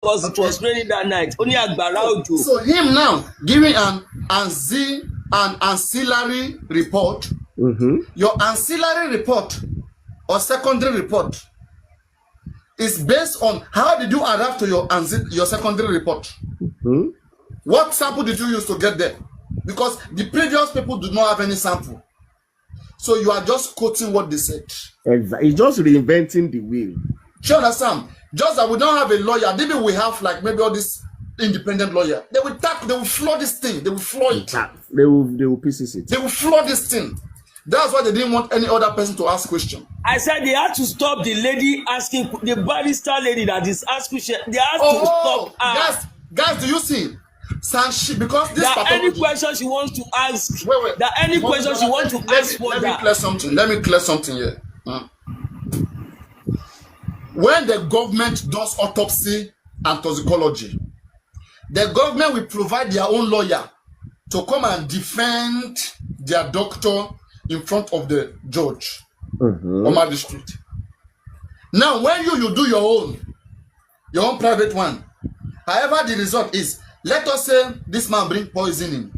because it was raining that night. Only agbára òjò. So him now giving an ancillary report. Your ancillary report or secondary report is based on how did you arrive to your secondary report. What sample did you use to get there? Because the previous people do not have any sample. So you are just quoting what they said. Exactly. It's just reinventing the wheel. Do you understand? Just that we don't have a lawyer. Maybe we have like maybe all this independent lawyer. They will flaw this thing. They will flaw it. They will pieces it. They will flaw this thing. That's why they didn't want any other person to ask question. I said they had to stop the lady asking, the barrister lady that is asking question. They had to stop her. Guys, do you see? Sanshi, because this that any question she wants to ask. Wait. That any question she wants to ask for that. Let me clear something here. When the government does autopsy and toxicology, the government will provide their own lawyer to come and defend their doctor in front of the judge or magistrate. Now, when you do your own private one, however the result is, let us say this man bring poison in.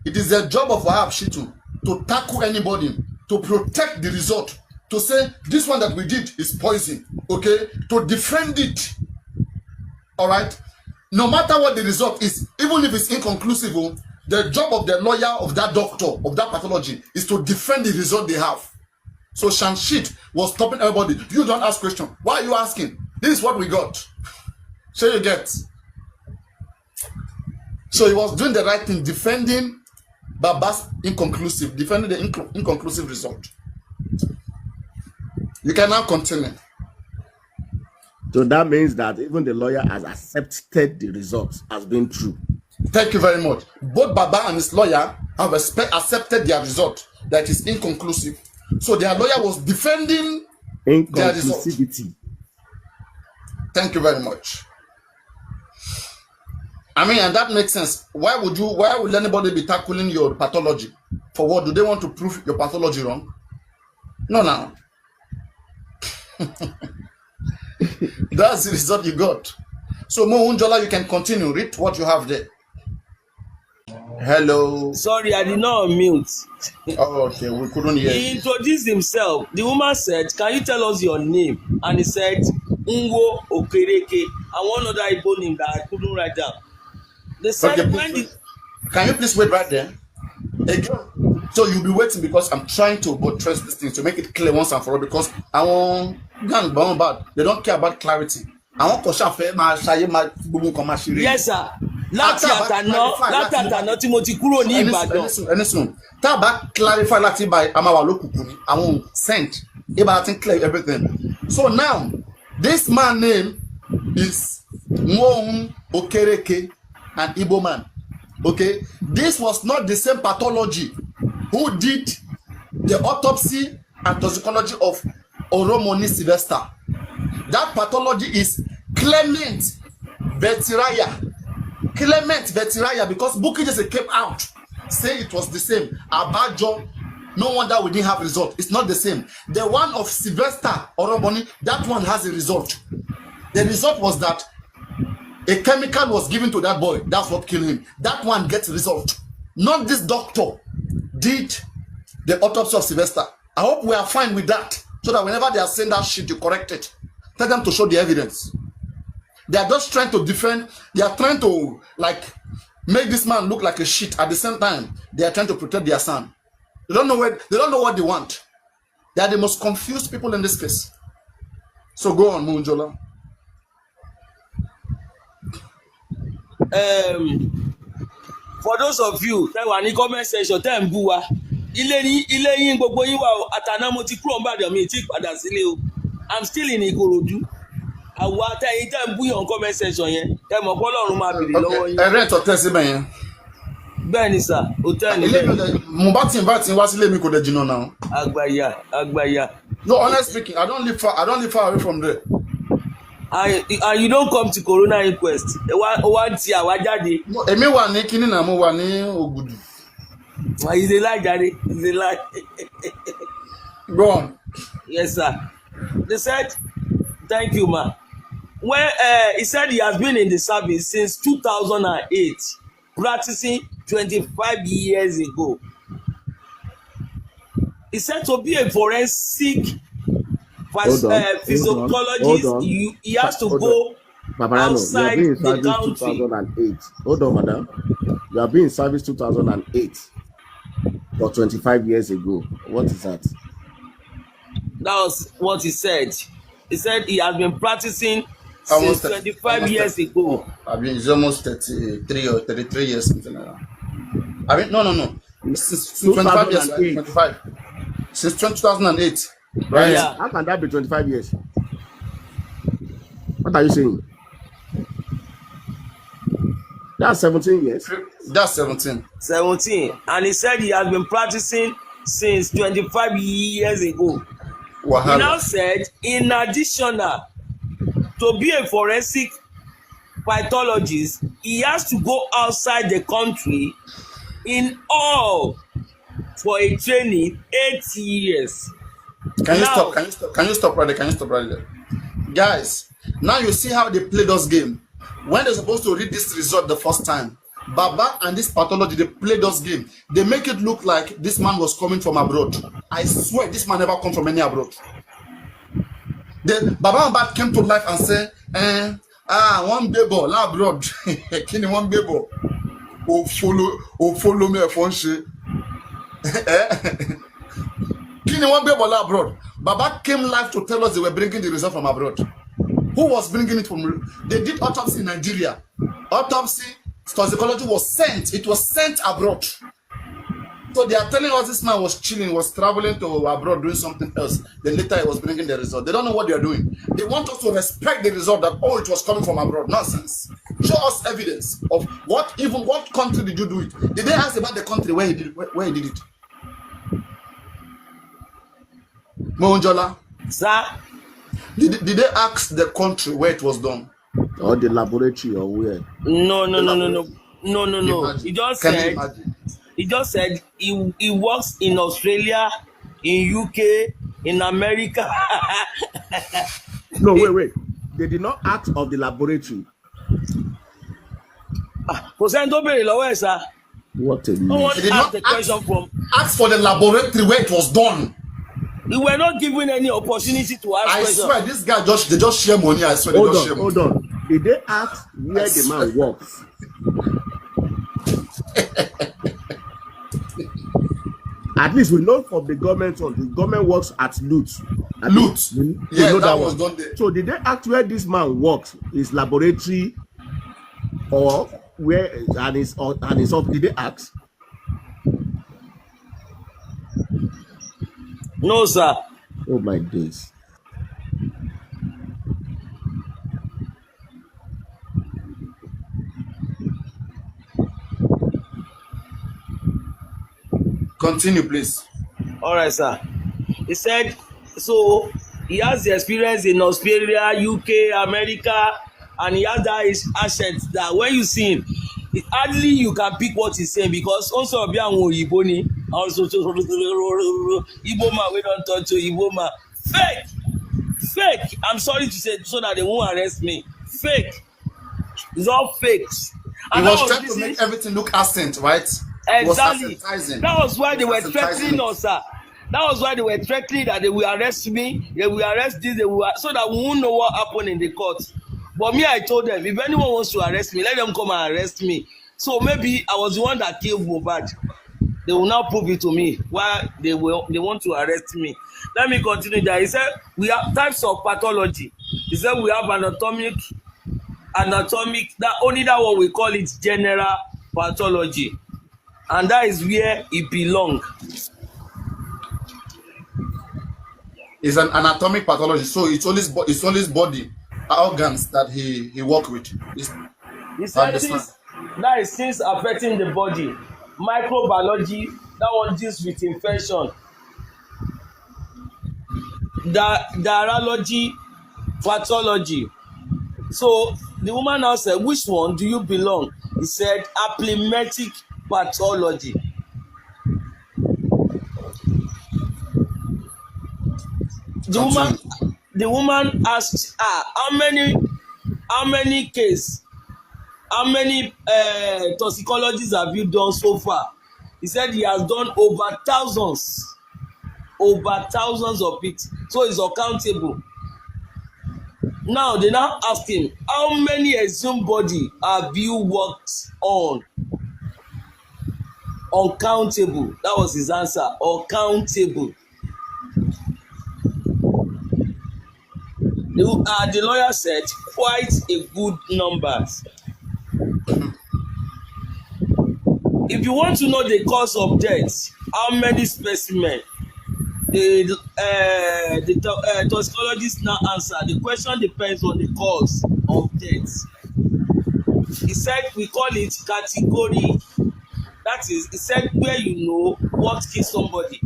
It is the job of Wahab Shitu to tackle anybody, to protect the result, to say this one that we did is poison, okay? To defend it, all right? No matter what the result is, even if it's inconclusive, the job of the lawyer, of that doctor, of that pathology is to defend the result they have. So Shanshit was stopping everybody. You don't ask questions. Why are you asking? This is what we got. So you get. So he was doing the right thing, defending Baba's defending the inconclusive result. You can now continue. So that means that even the lawyer has accepted the results as being true. Thank you very much. Both Baba and his lawyer have accepted their result that is inconclusive. So their lawyer was defending their result. Thank you very much. I mean, and that makes sense. Why would anybody be tackling your pathology? For what? Do they want to prove your pathology wrong? No. That's the result you got. So Mohunjola, you can continue. Read what you have there. Hello. Sorry, I did not unmute. Oh, okay, we couldn't hear. He introduced himself. The woman said, "Can you tell us your name?" And he said, "Ngo Okereke." And one other Igbo name that I couldn't write down. They said, okay, can you please wait right there? Again. So you'll be waiting because I'm trying to buttress this thing to make it clear once and for all, because I want bad. They don't care about clarity. I want yes, sir. Láti àtàná tí mo ti kúrò ní Ìbàdàn. Listen. Tá bá clarify láti by amawa lókùnkùn ni. I won't send. About clear everything. So now, this man's name is Mohun Okereke, an Igbo man. Okay, this was not the same pathology who did the autopsy and toxicology of Oromoni Sylvester. That pathology is Clement Vetiraya, because Bukky just came out say it was the same. Abajo, no wonder we didn't have result. It's not the same. The one of Sylvester Oromoni, that one has a result. The result was that a chemical was given to that boy. That's what killed him. That one gets result. Not this doctor did the autopsy of Sylvester. I hope we are fine with that. So that whenever they are saying that shit, you correct it. Tell them to show the evidence. They are just trying to defend. They are trying to make this man look like a shit. At the same time, they are trying to protect their son. They don't know what they want. They are the most confused people in this case. So go on, Mohunjola. For those of you that were in the comment section, tell them bua. Ilé yín gbogbo yín wà àtàná mo ti kúrò Ìbàdàn mi ti padà sílé o. I'm still in Ikorodu. Àwa tẹ̀yin tẹ́ ń bú yàn comment section yẹn. Tẹ́ mọ̀ pé Ọlọ́run máa bèrè lọ́wọ́ yín. Rent hotel síbẹ̀ yẹn. Bẹ́ẹ̀ ni sir, hotel ni bẹ́ẹ̀. Mo bá ti invite wá sílé mi kò dẹ̀ jìnnà now. Àgbàyà. No, honestly speaking, I don't live far away from there. And you don't come to Coronal Inquest. Wá ti àwa jáde. Èmi wà ní kíní náà, mo wà ní Ògùdù. He's a lie, Daddy. He's a lie. Go on. Yes, sir. They said, thank you, ma. when he said he has been in the service since 2008, practicing 25 years ago. He said to be a forensic Hold physiologist, on. he has to Hold on. go Paparano, you have outside been in the service country. 2008. Hold on, madam. You have been in service 2008 or 25 years ago. What is that? That was what he said. He said he has been practicing since 25 years ago. I mean, it's almost 33 or 33 years, something like that. I mean, no. Since 25 years, right? 25. Since 2008, right? Yeah. How can that be 25 years? What are you saying? That's 17 years. That's 17. 17. And he said he has been practicing since 25 years ago. Wahala. He now said, in addition to be a forensic pathologist, he has to go outside the country in all for a training 8 years. Can you stop right there? Guys, now you see how they play those game. When they're supposed to read this result the first time, Baba and this pathology, they play those game. They make it look like this man was coming from abroad. I swear this man never come from any abroad. Then Baba Mohbad came to life and said, one baby abroad. Kini one baby. Follow me phone she. Kini one baby abroad. Baba came live to tell us they were bringing the result from abroad. Who was bringing it from? They did autopsy in Nigeria. Autopsy, toxicology was sent. It was sent abroad. So they are telling us this man was chilling, was traveling to abroad doing something else. Then later he was bringing the result. They don't know what they are doing. They want us to respect the result that, oh, it was coming from abroad. Nonsense. Show us evidence of what country did you do it? Did they ask about the country where he did it? Mohunjola? Sir? Did they ask the country where it was done? Or the laboratory or where? No. He just said he works in Australia, in UK, in America. No, wait. They did not ask of the laboratory. Kò sẹ́ni tó béèrè lọ́wọ́ ẹ̀ sá. What a No one They did asked not the question from. ask for the laboratory where it was done. We were not given any opportunity to ask I questions. swear this guy they just share money. I swear they just share money. Hold on. Did they ask where the man works? At least we know from the government on the government works at Loot. Yeah, know that was done there. So did they ask where this man works? His laboratory or where and his office? Did they ask? No, sir. Oh my days. Continue, please. All right, sir. He said, so he has the experience in Australia, UK, America, and he has that accent that when you see him, hardly you can pick what he's saying because also be àwọn òyìnbó ni also Igbo man wey don talk to Igbo man fake. I'm sorry to say so that they won't arrest me. Fake. It's all fakes. He was trying to make everything look accent, right? Exactly. That was why they were threatening us, sir. That was why they were threatening that they will arrest me, they will arrest this, so that we won't know what happened in the court. But me, I told them, if anyone wants to arrest me, let them come and arrest me. So maybe I was the one that killed Mohbad. They will now prove it to me why they want to arrest me. Let me continue that. He said we have types of pathology. He said we have anatomic. That only that one we call it general pathology, and that is where it belongs. It's an anatomic pathology, so it's only his body organs that he work with. He said that is things affecting the body. Microbiology, that one deals with infection. Diarrheology, pathology. So the woman now said, which one do you belong? He said, applimatic pathology. The woman asked her, how many how many toxicologists have you done so far? He said he has done over thousands of it, so he's accountable. Now they now ask him, how many exhumed body have you worked on? Uncountable. That was his answer. Uncountable. The lawyer said quite a good numbers. If you want to know the cause of death, how many specimens, the toxicologist now answer. The question depends on the cause of death. He said we call it category. That is, he said where you know what kills somebody.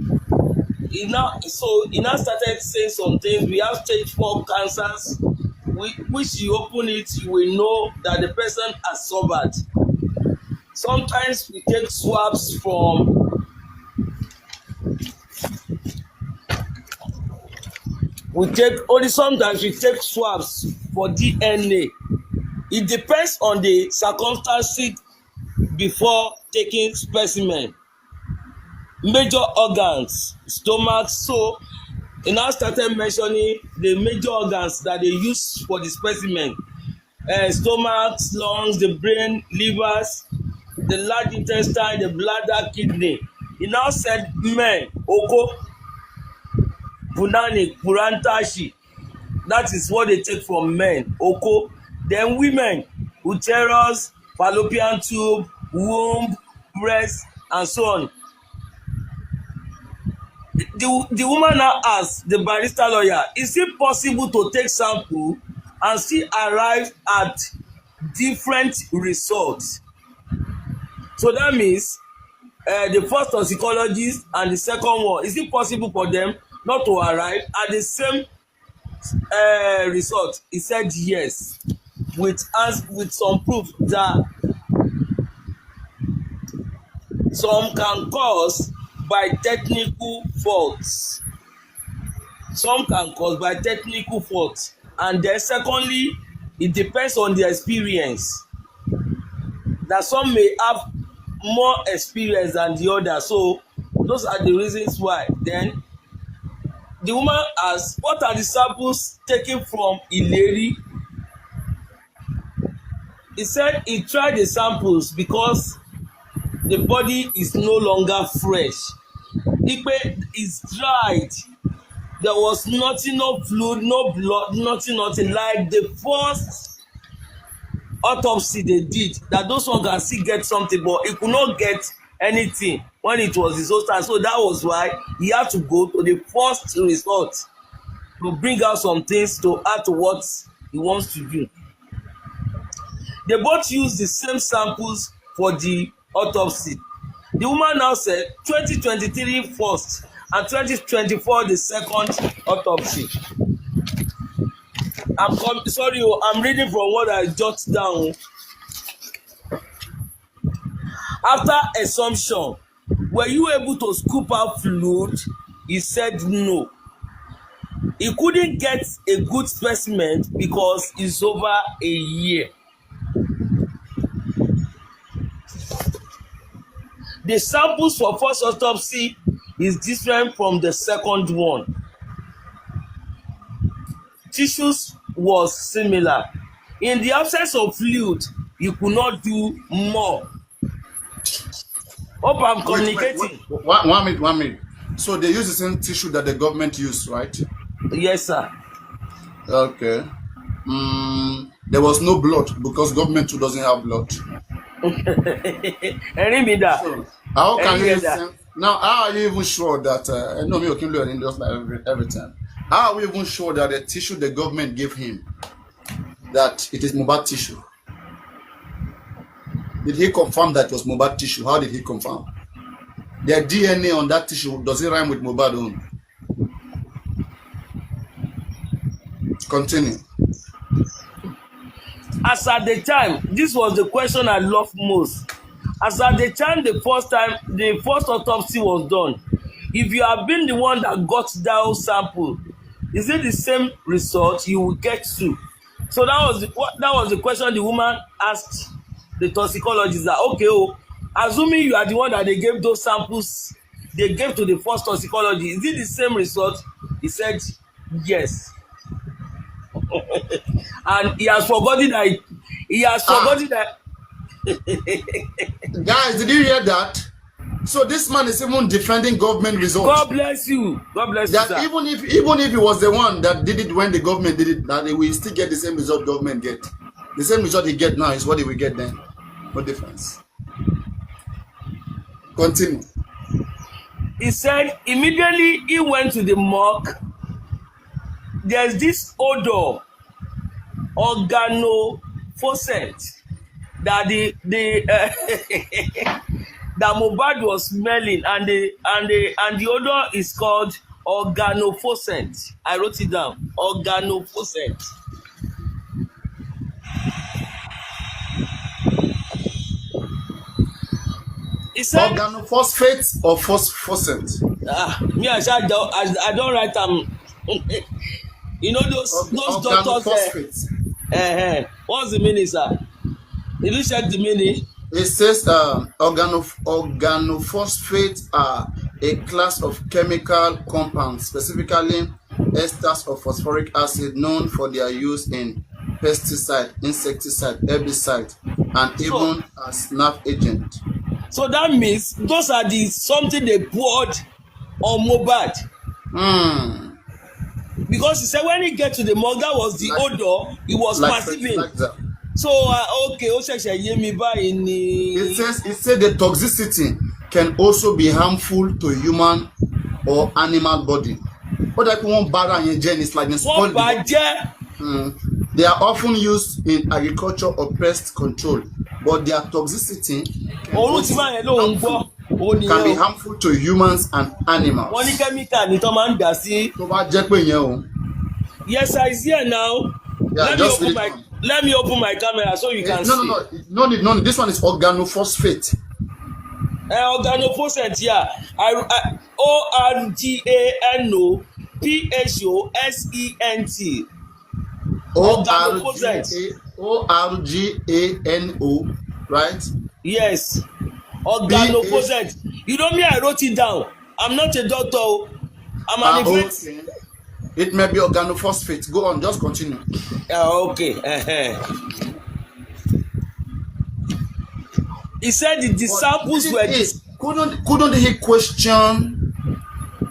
He now started saying some things. We have stage 4 cancers, which you open it, you will know that the person has suffered. Sometimes we take swabs from sometimes we take swabs for DNA. It depends on the circumstances before taking specimen. Major organs, stomach. So he now started mentioning the major organs that they use for the specimen. Stomach, lungs, the brain, livers, the large intestine, the bladder, kidney. He now said men, oko, punani, purantashi. That is what they take from men, oko. Then women, uterus, fallopian tube, womb, breast, and so on. The woman now asked the barrister lawyer, is it possible to take sample and still arrive at different results? So that means the first toxicologist and the second one, is it possible for them not to arrive at the same result? He said yes, with some proof that some can cause by technical faults. Some can cause by technical faults. And then secondly, it depends on the experience. That some may have more experience than the other. So those are the reasons why. Then the woman asked, what are the samples taken from Ileri? He said he tried the samples because the body is no longer fresh. Ipe is dried. There was nothing, no fluid, no blood, nothing. Like the first autopsy they did, that those one can still get something, but he could not get anything when it was his own time. So that was why he had to go to the first result to bring out some things to add to what he wants to do. They both used the same samples for the autopsy. The woman now said 2023 first and 2024 the second autopsy. I'm reading from what I jot down. After assumption, were you able to scoop out fluid? He said no. He couldn't get a good specimen because it's over a year. The samples for first autopsy is different from the second one. Tissues was similar. In the absence of fluid, you could not do more. Hope I'm communicating. Wait. 1 minute, 1 minute. So they use the same tissue that the government used, right? Yes, sir. Okay. There was no blood because government too doesn't have blood. So, how can you now? How are you even sure that? No, me okay, learning just like every time. How are we even sure that the tissue the government gave him, that it is Mohbad tissue? Did he confirm that it was Mohbad tissue? How did he confirm? The DNA on that tissue, does it rhyme with Mohbad own? Continue. As at the time, this was the question I loved most. As at the time the first autopsy was done, if you have been the one that got that sample, is it the same result you will get to? So that was the question the woman asked the toxicologist. That okay, oh, assuming you are the one that they gave those samples, they gave to the first toxicologist, is it the same result? He said yes, and he has forgotten that Guys, did you hear that? So this man is even defending government results. God bless you. God bless you, That sir. even if he was the one that did it when the government did it, that they will still get the same result government get. The same result he get now is what he will get then. No difference. Continue. He said immediately he went to the morgue. There's this odor, organophosphate, that that Mohbad was smelling, and the odor is called organophosphate. I wrote it down. Organophosphate. He said Organophosphate or phosphate? me I don't write you know those doctors. What's the meaning, sir? Did you check the meaning? It says organophosphate are a class of chemical compounds, specifically esters of phosphoric acid, known for their use in pesticide, insecticide, herbicide, and even as nerve agent. So that means those are the something they poured on Mohbad. Because he said when he get to the morgue, that was the odor he was perceiving. Like that. So okay, ó ṣẹ̀ṣẹ̀ yé mi báyìí ni. It says the toxicity can also be harmful to human or animal body. What that one bad and gen is like Wọ́n bàjẹ́. They are often used in agriculture or pest control, but their toxicity can be harmful to humans and animals. Wọ́n ní kẹ́míkà ni tó máa ń dà sí. Tó bá jẹ́ pé yẹn o. Yes, I see it now. Yeah, let me open my camera so you can see. No need. This one is organophosphate. Organophosphate, yeah. Organophosphate. Organo, right? Yes. Organophosphate. You know me, I wrote it down. I'm not a doctor. I'm an okay. It may be organophosphate. Go on, just continue. Okay. He said the samples were. Couldn't he question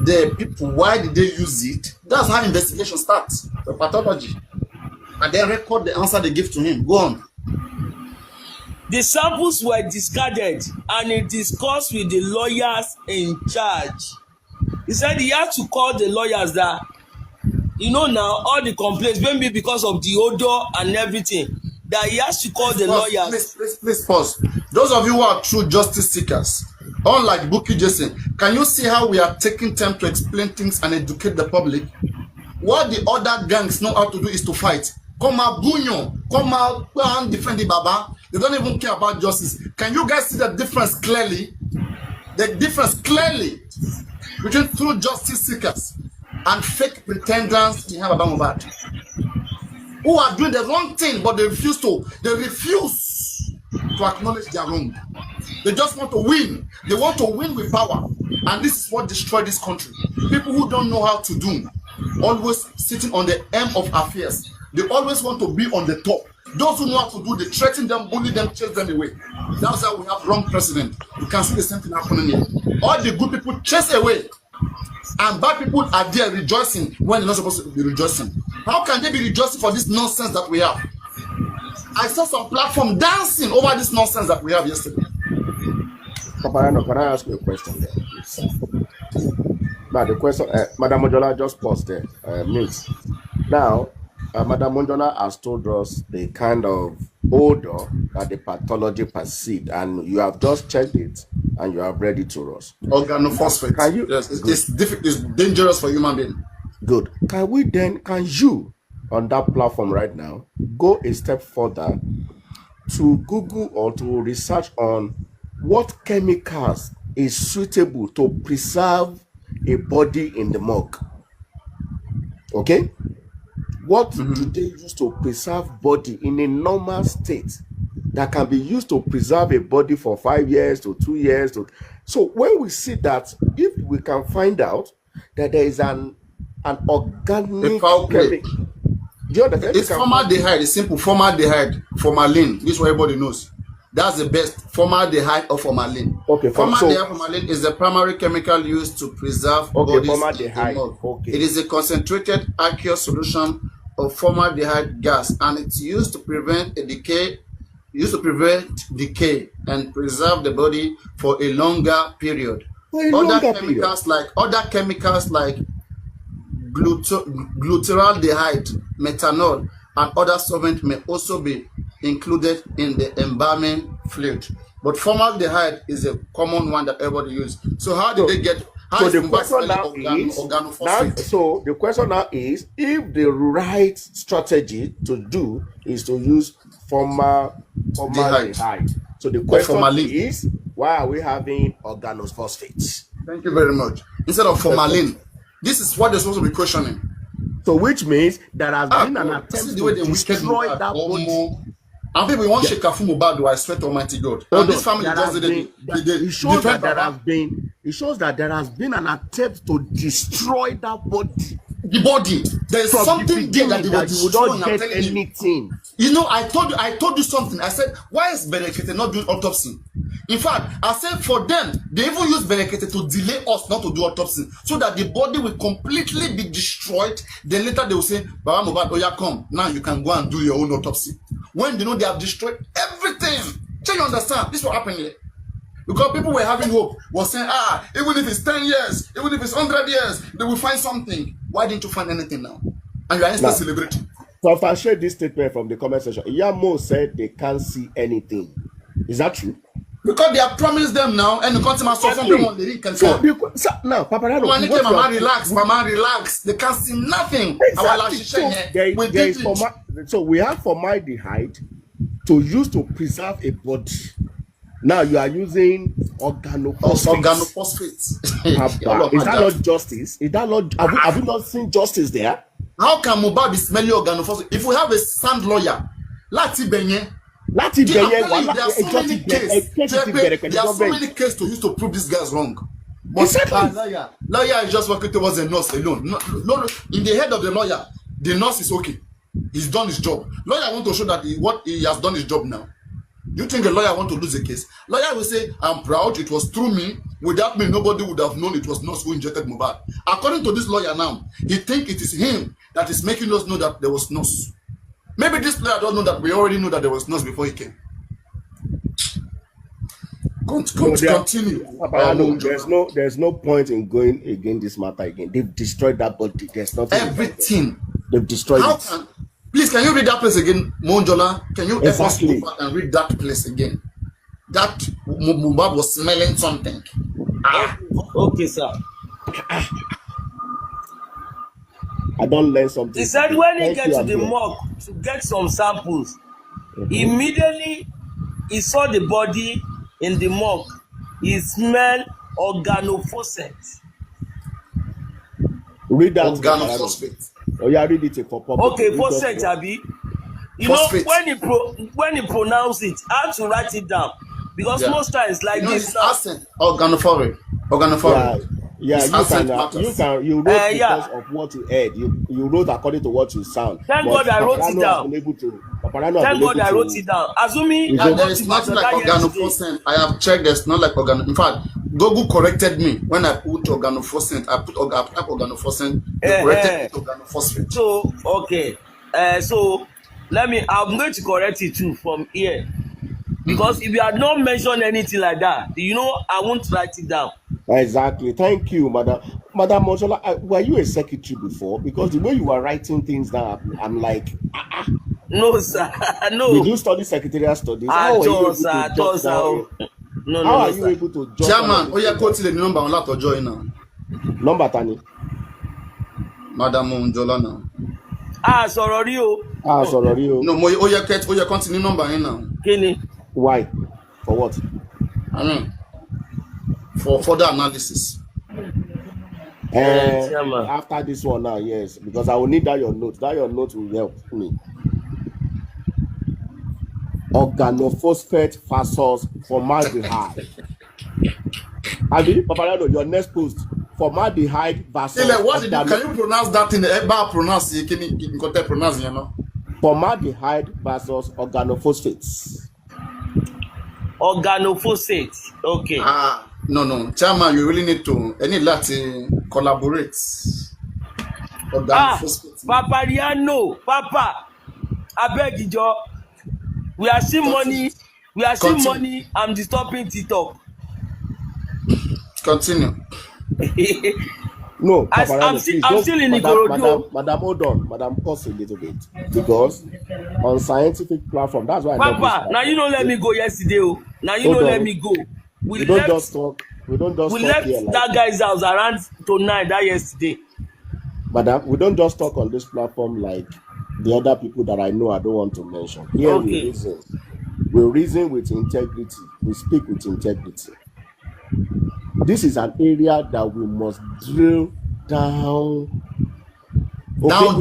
the people? Why did they use it? That's how investigation starts. The pathology, and then record the answer they give to him. Go on. The samples were discarded, and he discussed with the lawyers in charge. He said he had to call the lawyers that, you know, now all the complaints, maybe because of the odor and everything, that he has to call the lawyers. Please pause. Those of you who are true justice seekers, unlike Buki Jason, can you see how we are taking time to explain things and educate the public? What the other gangs know how to do is to fight. Come out, Bunyo, come out and defend the Baba. They don't even care about justice. Can you guys see the difference clearly? The difference clearly between true justice seekers and fake pretenders we have about Mohbad, who are doing the wrong thing, but they refuse to acknowledge their wrong. They just want to win. They want to win with power, and this is what destroyed this country. People who don't know how to do, always sitting on the end of affairs. They always want to be on the top. Those who know how to do, they threaten them, bully them, chase them away. That's how we have wrong president. You can see the same thing happening here. All the good people chase away, and bad people are there rejoicing when they're not supposed to be rejoicing. How can they be rejoicing for this nonsense that we have? I saw some platform dancing over this nonsense that we have yesterday. Paparano, can I ask you a question there? Now the question, Madam Mojola just paused there. Mute. Now, Madam Monjola has told us the kind of odor that the pathology perceived, and you have just checked it and you have read it to us. Organophosphate. Can you? Yes, it's dangerous for human being. Good. Can you, on that platform right now, go a step further to Google or to research on what chemicals is suitable to preserve a body in the morgue? Okay? what do they use to preserve body in a normal state that can be used to preserve a body for 5 years to 2 years? So when we see that, if we can find out that there is an organic chemical, do you understand? It's formaldehyde. It's simple. Formaldehyde, formalin. This is what everybody knows. That's the best. Formaldehyde or formalin. Okay. Formalin is the primary chemical used to preserve bodies. Formaldehyde. Okay. It is a concentrated aqueous solution of formaldehyde gas, and it's used to prevent decay and preserve the body for a longer period. Other chemicals like glutaraldehyde, methanol, and other solvents may also be included in the embalming fluid. But formaldehyde is a common one that everybody uses. So how did they get? The question now is, if the right strategy to do is to use formaldehyde. So the question is, why are we having organophosphates? Thank you very much. Instead of formalin. This is what they're supposed to be questioning. So which means there has been an attempt to destroy that body. And people want to shake a Mohbad, I swear to Almighty God. And this family just it shows that there has been an attempt to destroy that body. The body. There's something there that they were destroying. Not get anything. You know, I told you something. I said, why is Berekete not doing autopsy? In fact, I said for them, they even use Berekete to delay us not to do autopsy, so that the body will completely be destroyed. Then later they will say, Baba Mohbad, oh yeah, come. Now you can go and do your own autopsy. When they know they have destroyed everything. Can you understand? This will happen here. Because people were having hope, was saying, even if it's 10 years, even if it's 100 years, they will find something. Why didn't you find anything now? And you are still celebrating. So if I share this statement from the comment section, Iyamo said they can't see anything. Is that true? Because they have promised them now, and the customer saw something on the can so now, Paparano, Mama, relax. They can't see nothing. Exactly. So we have formaldehyde to use to preserve a body. Now you are using organophosphates. Is that not justice? Is that not? Have you not seen justice there? How can Mohbad be smelling organophosphates? If we have a sound lawyer, there are so many cases to use to prove this guy's wrong. But lawyer is just working towards the nurse alone. No, in the head of the lawyer, the nurse is okay. He's done his job. Lawyer want to show that he has done his job now. You think a lawyer want to lose a case? Lawyer will say, I'm proud, it was through me. Without me, nobody would have known it was nurse who injected Mohbad. According to this lawyer now, he think it is him that is making us know that there was nurse. Maybe this lawyer don't know that we already knew that there was nurse before he came. Continue. There's no point in going against this matter again. They've destroyed that body. There's nothing. Everything. They've destroyed it. Please, can you read that place again, Monjola? Can you go back and read that place again? That Mohbad was smelling something. Okay, sir. I don't learn something. He said when he gets to the morgue to get some samples, immediately he saw the body in the morgue. He smelled organophosphates. Read that. Organophosphate. Oh yeah, read it for public. Okay, phosphate, Abi. You phosphate. Know when he pronounce it, I have to write it down because most times like this. Organophore. Yeah, you wrote because of what you heard. You wrote according to what you sound. Thank God I wrote it down. Thank God I wrote it down. Assuming there is nothing like organophosphate. I have checked. There's not like organ. In fact, Google corrected me when I put organophosphate. I put organophosphate. They corrected it to organophosphate. So okay. So I'm going to correct it too from here. Because if you had not mentioned anything like that, I won't write it down. Exactly. Thank you, Madam Monjola. Were you a secretary before? Because the way you were writing things down, I'm like, No, sir. No. Did you study secretarial studies? No, How are you able to judge? Chairman, go to the number on to join now. Number Tani. Madam Monjola now. Sọ̀rọ̀ rí o. No, continue number in now. Kini? Why? For what? I mean, for further analysis. Chairman. After this one now, yes, because I will need that your note. That your note will help me. Organophosphate versus formaldehyde. Abi, Paparano, your next post. Formaldehyde versus. What did you, can you pronounce that in the Eba pronounce? Can you pronounce, you know? Formaldehyde versus organophosphates. Organophosphate. Okay. No. Chairman, you really need to collaborate. Papariano, Papa, I beg you, we are seeing money. We are seeing money. I'm disturbing TikTok. Continue. No, Paparano, I'm still in Ikorodu. Madam, hold on. Madam, pause a little bit. Because on scientific platform, that's why Papa, now you don't let me go yesterday. Now you don't let me go. We don't just talk. We don't just we talk left here that guy's house around tonight that yesterday. Madam, we don't just talk on this platform like the other people that I know I don't want to mention. Here we reason. We reason with integrity. We speak with integrity. This is an area that we must drill down. Down.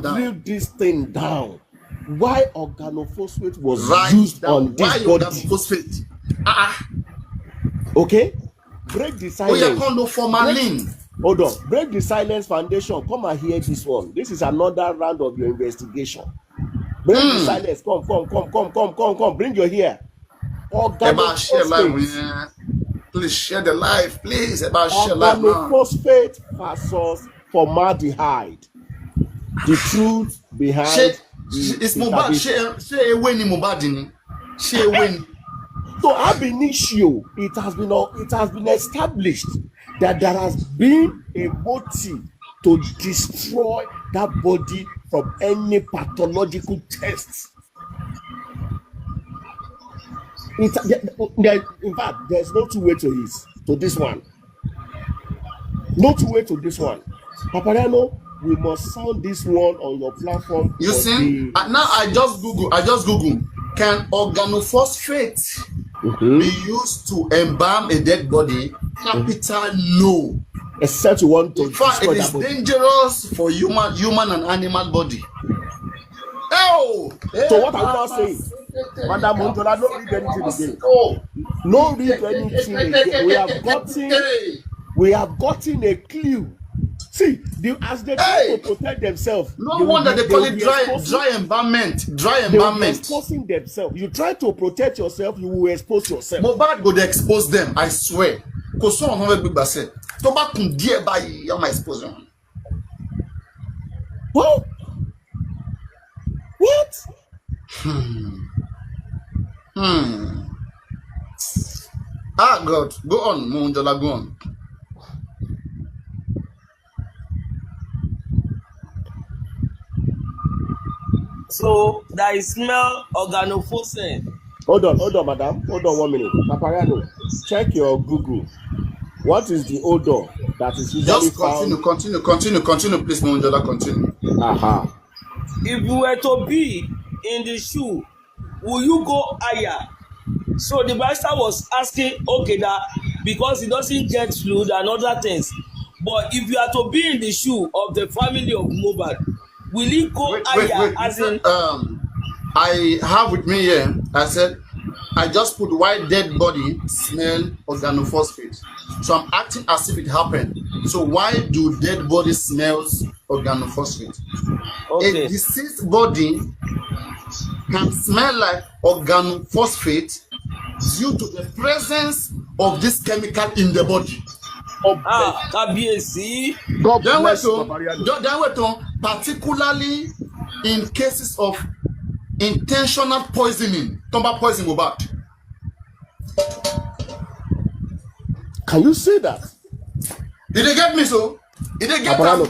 Drill this thing down. Why organophosphate was used on this body? Organophosphate? Okay? Break the silence. Hold on. Break the silence foundation. Come and hear this one. This is another round of your investigation. Break the silence. Come. Bring your ear. Organophosphate. Please share the live, please. Share live now. Organophosphate versus formaldehyde. The truth behind it's Mohbad. She winning Mohbad. She winning. So ab initio, it has been established that there has been a motive to destroy that body from any pathological tests. In fact, there's no two way to this one. No two way to this one. Papariano, we must sound this one on your platform. You see, now I just Google. Can organophosphate be used to embalm a dead body? Capital no. Except you want to. In fact, it is dangerous for human and animal body. So what are you now saying? Madam Monjola, don't read anything again. No read anything again. We have gotten a clue. See, as they try to protect themselves. No wonder they call it dry embalmment. Dry embalmment. They will be exposing themselves. You try to protect yourself, you will expose yourself. Mohbad go to expose them, I swear. Because someone have big basse. To back to dear by your exposure. What? God, go on, Monjola, go on. So that is smell organophosphate. Hold on, madam. Hold on 1 minute. Papariano, check your Google. What is the odor that is usually found? Continue, please, Monjola, continue. If you were to be in the shoe, will you go higher? So the barrister was asking, okay, that because he doesn't get fluid and other things, but if you are to be in the shoe of the family of Mohbad, will he go higher? As in, I have with me here. I said, I just put white dead body smell organophosphate. So I'm acting as if it happened. So why do dead body smells organophosphate? Okay. A deceased body can smell like organophosphate due to the presence of this chemical in the body. Kabiyesi. God bless you. Particularly in cases of intentional poisoning. Tomba poison Mohbad. Can you say that? Did they get me so? Did they get Paparano,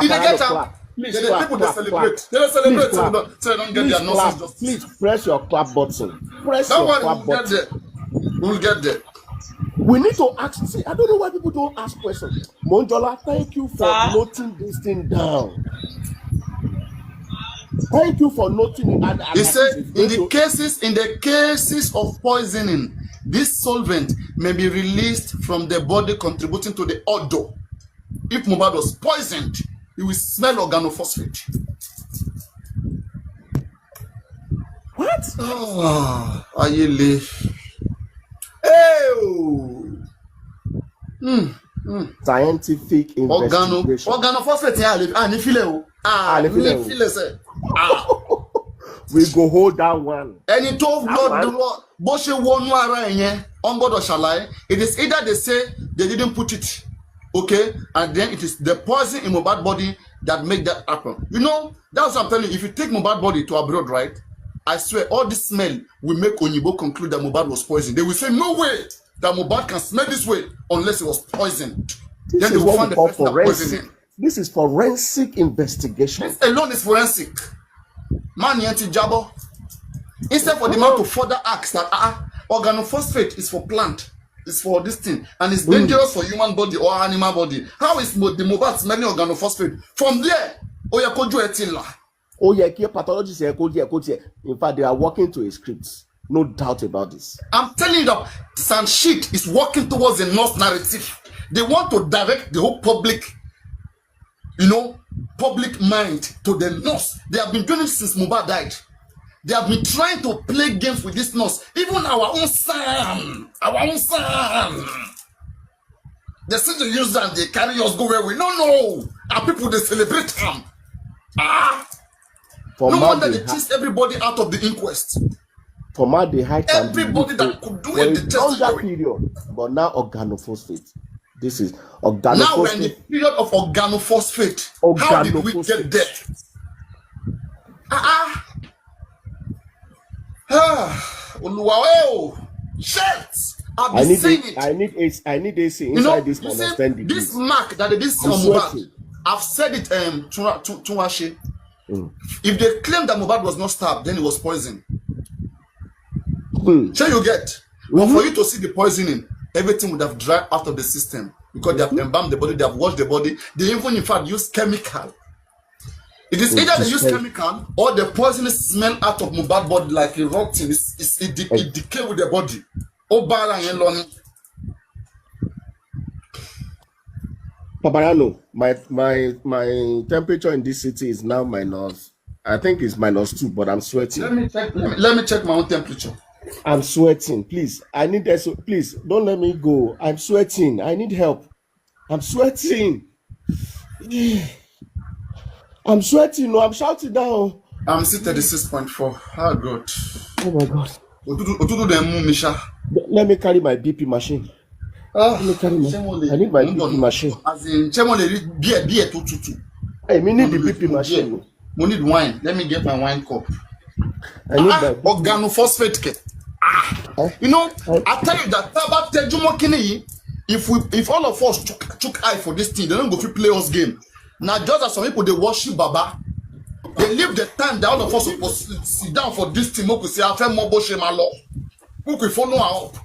Did they get clap. Please clap. People they celebrate. They celebrate so they don't get their nonsense justice. Please press your clap button. Press your clap button. We'll get there. We need to ask. See, I don't know why people don't ask questions. Monjola, thank you for noting this thing down. Thank you for noting it. He said, in the cases of poisoning, this solvent may be released from the body, contributing to the odor if Mohbad was poisoned, he will smell organophosphate. What? Ayele. Hey! Scientific investigation. Organophosphate ni file o. Ni file se. We go hold that one. Ẹni tó lọ bó ṣe wọnú ara yẹn on gbọ́dọ̀ ṣàlàyé. It is either they say they didn't put it, okay, and then it is the poison in Mohbad body that make that happen. You know, that's what I'm telling you. If you take Mohbad body to abroad, right? I swear, all this smell will make Onyibo conclude that Mohbad was poisoned. They will say, no way that Mohbad can smell this way unless it was poisoned. Then they will find the person that poisoned him. This is forensic investigation. This alone is forensic. Man yenti jabo. Instead for the man to further ask that organophosphate is for plant, it's for this thing, and it's dangerous for human body or animal body. How is the Mohbad smelling organophosphate? From there, Oyakojo etila. Oh yeah, pathologists in fact, they are working to a script. No doubt about this. I'm telling you that Sanshit is working towards a North narrative. They want to direct the whole public, public mind to the North. They have been doing it since Mohbad died. They have been trying to play games with this North. Even our own son. They say they use them, they carry us go where we don't know. Our people, they celebrate them. No wonder they chased everybody out of the inquest. For the height everybody that could do it, they just that period. But now organophosphate. This is organophosphate. Now we're in the period of organophosphate. How did we get there? Shit! I need AC inside this understanding. This mark that they did see on Mohbad. I've said it to Ashe. If they claim that Mohbad was not stabbed, then it was poison. Sure you get. But for you to see the poisoning, everything would have dried out of the system because they have embalmed the body, they have washed the body. They even, in fact, use chemical. It is either they use chemical or the poison smell out of Mohbad body like a rotten. It decay with the body. Paparano, my temperature in this city is now minus. I think it's -2, but I'm sweating. Let me check my own temperature. I'm sweating. Please, I need that. Please don't let me go. I'm sweating. I need help. I'm sweating. I'm sweating. No, I'm shouting down. I'm still 36.4. Oh God. Oh my God. Let me carry my BP machine. Let me carry I need my BP machine. As in, beer to. I need the BP machine. We need wine. Let me get my wine cup. I need my organophosphate. I tell you that if all of us took eye for this thing, they don't go to play us game. Now just as some people they worship Baba, they leave the time that all of us supposed to sit down for this thing. Who could say I feel more bullshit my law? Who could follow up?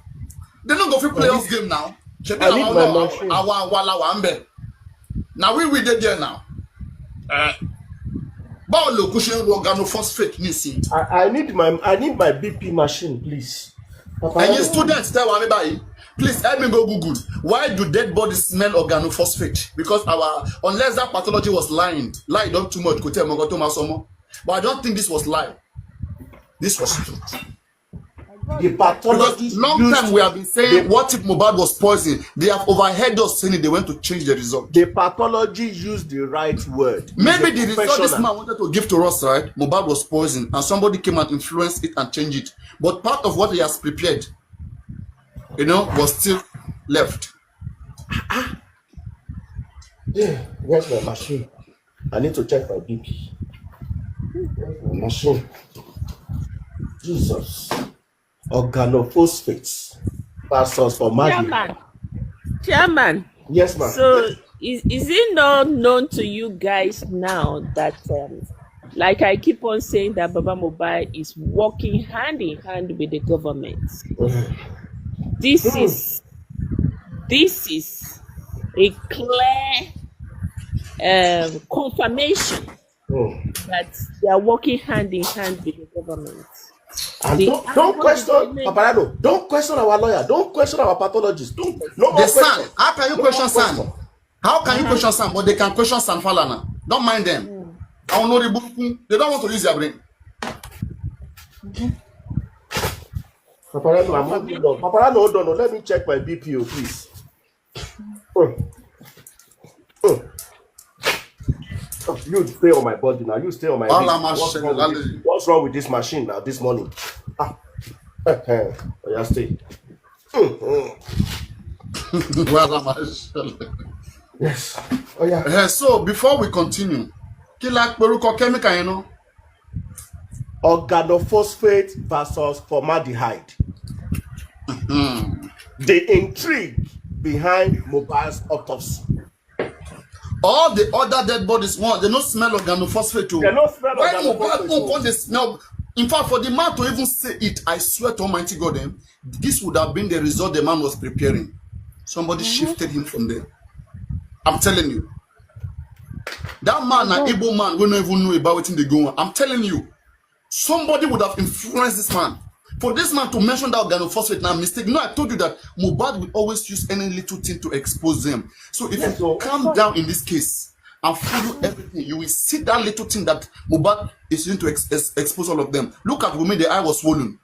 They don't go to play us game now. I need my machine. Now we did there now. I need my BP machine, please. And your students tell everybody, please help me go Google. Why do dead bodies smell organophosphate? Because unless that pathology was lied up too much, could tell Mogoto. But I don't think this was lie. This was true. The pathology. Long time we have been saying, what if Mohbad was poisoned? They have overheard us saying it, they went to change the result. The pathology used the right word. Maybe the result this man wanted to give to us, right? Mohbad was poisoned, and somebody came and influenced it and changed it. But part of what he has prepared, was still left. Yeah, where's my machine? I need to check my BP. Where's my machine? Jesus. Organophosphates versus formaldehyde. Chairman. Yes, ma'am. So is it not known to you guys now that like I keep on saying that Baba Mohbad is working hand in hand with the government? This is a clear confirmation that they are working hand in hand with the government. And don't question Paparano. Don't question our lawyer. Don't question our pathologist. No more questions. How can you question San? How can you question Sam, but they can question Sam Falana? Don't mind them. I don't know the book. They don't want to use their brain. Paparano, I'm holding on. Paparano, hold on. Let me check my BPO, please. You stay on my body now. You stay on my body. What's wrong with this machine now this morning? Yeah, stay. Yes. Oh yeah. So before we continue, chemical, you know? Organophosphate versus formaldehyde. The intrigue behind Mohbad's autopsy. All the other dead bodies, they don't smell organophosphate too. They don't smell Mohbad, they smell. In fact, for the man to even say it, I swear to Almighty God, this would have been the result the man was preparing. Somebody shifted him from there. I'm telling you. That man, an Igbo man, we don't even know about what they go on. I'm telling you. Somebody would have influenced this man. For this man to mention that organophosphate now mistake. No, I told you that Mohbad will always use any little thing to expose them. So if you calm down in this case and follow everything, you will see that little thing that Mohbad is using to expose all of them. Look at Wumi, the eye was swollen.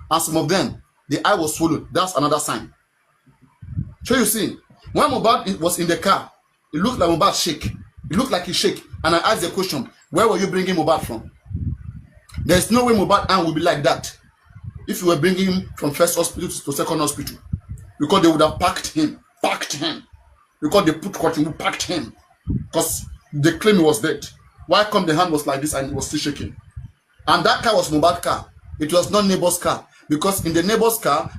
And some of them, the eye was swollen. That's another sign. So you see, when Mohbad was in the car, it looked like Mohbad shake. It looked like he shake. And I asked the question, where were you bringing Mohbad from? There's no way Mohbad arm will be like that if you were bringing him from first hospital to second hospital, because they would have packed him, because they put cotton, packed him, because they claim he was dead. Why come the hand was like this and it was still shaking? And that car was Mohbad's car. It was not neighbor's car, because in the neighbor's car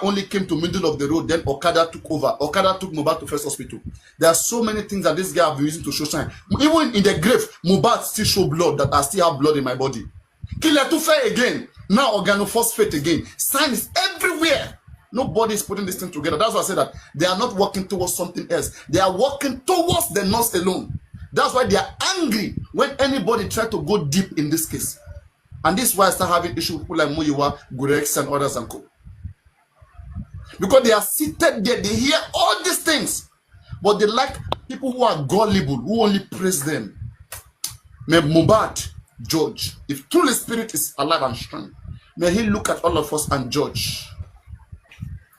only came to middle of the road. Then Okada took over. Okada took Mohbad to first hospital. There are so many things that this guy have been using to show sign. Even in the grave, Mohbad still show blood, that I still have blood in my body. Killer to fair again. Now organophosphate again. Sign is everywhere. Nobody is putting this thing together. That's why I said that they are not working towards something else. They are working towards the nurse alone. That's why they are angry when anybody try to go deep in this case. And this is why I start having issues with people like Muyiwa, Gurex, and others and co. Because they are seated there, they hear all these things, but they like people who are gullible, who only praise them. May Mohbad judge. If truly spirit is alive and strong, may he look at all of us and judge.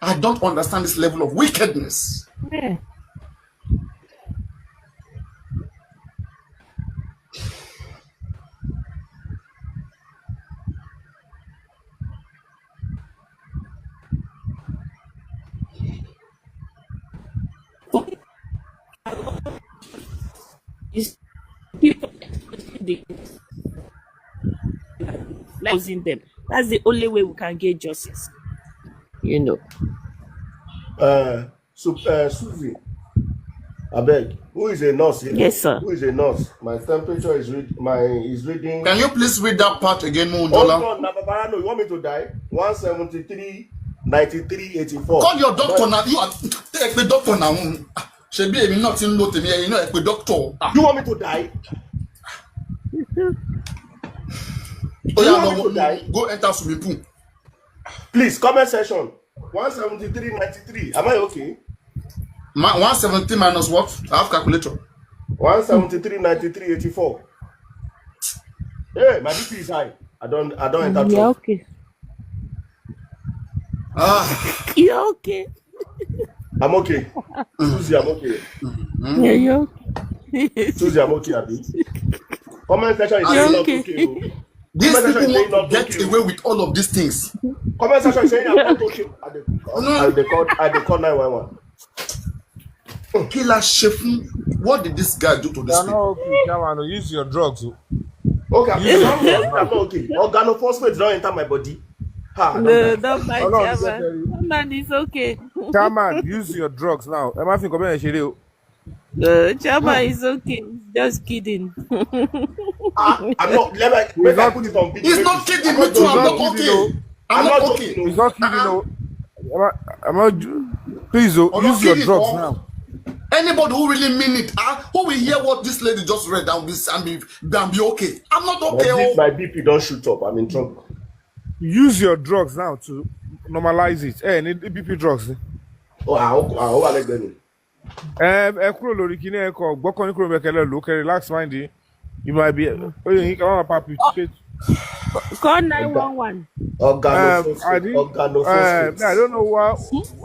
I don't understand this level of wickedness. Yeah. People losing them. That's the only way we can get justice. You know. Susie, I beg. Who is a nurse here? Yes, sir. Who is a nurse? My temperature is reading. Can you please read that part again, Hold Mundola? on, Nababarano, you want me to die? 173, 93, 84. Call your doctor now. You are take the doctor now. Should be nothing low to me. You know, a doctor. You want me to die? Oh yeah, go enter swimming pool. Please, comment section. 173, 93. Am I okay? 170 minus what? I have calculator. 173, 93, 84. Hey, my BP is high. I don't enter trouble. You're okay. You're okay. I'm okay. Susie, I'm okay. Yeah, you're okay. Susie, I'm okay, Abi. Comment section is saying not okay. These people want to get away with all of these things. Comment section is saying I'm not okay. I call 911. Killer Shefu, what did this guy do to this people? No, use your drugs. Okay, I'm not okay. Organophosphate don't enter my body. No, don't mind Chairman. Man, it's okay. Chairman, use your drugs now. I'm having a Chairman is okay. Just kidding. I'm not. Let me put it on video. He's not kidding me too. I'm not okay. I'm not okay. He's not kidding. I'm not. Please, use your drugs now. Anybody who really mean it, who will hear what this lady just read and be okay? I'm not okay. My BP don't shoot up. I'm in trouble. Use your drugs now to normalize it. Hey, need BP drugs. Oh, I like that. kúrò lórí kíní ẹ kọ gbọ́kàn ní kúrò bẹ́kẹ́lẹ́ ló kẹ́ relax mind yín. You might be. Oh, you can have a papi. Call 911. Organophosphate. I don't know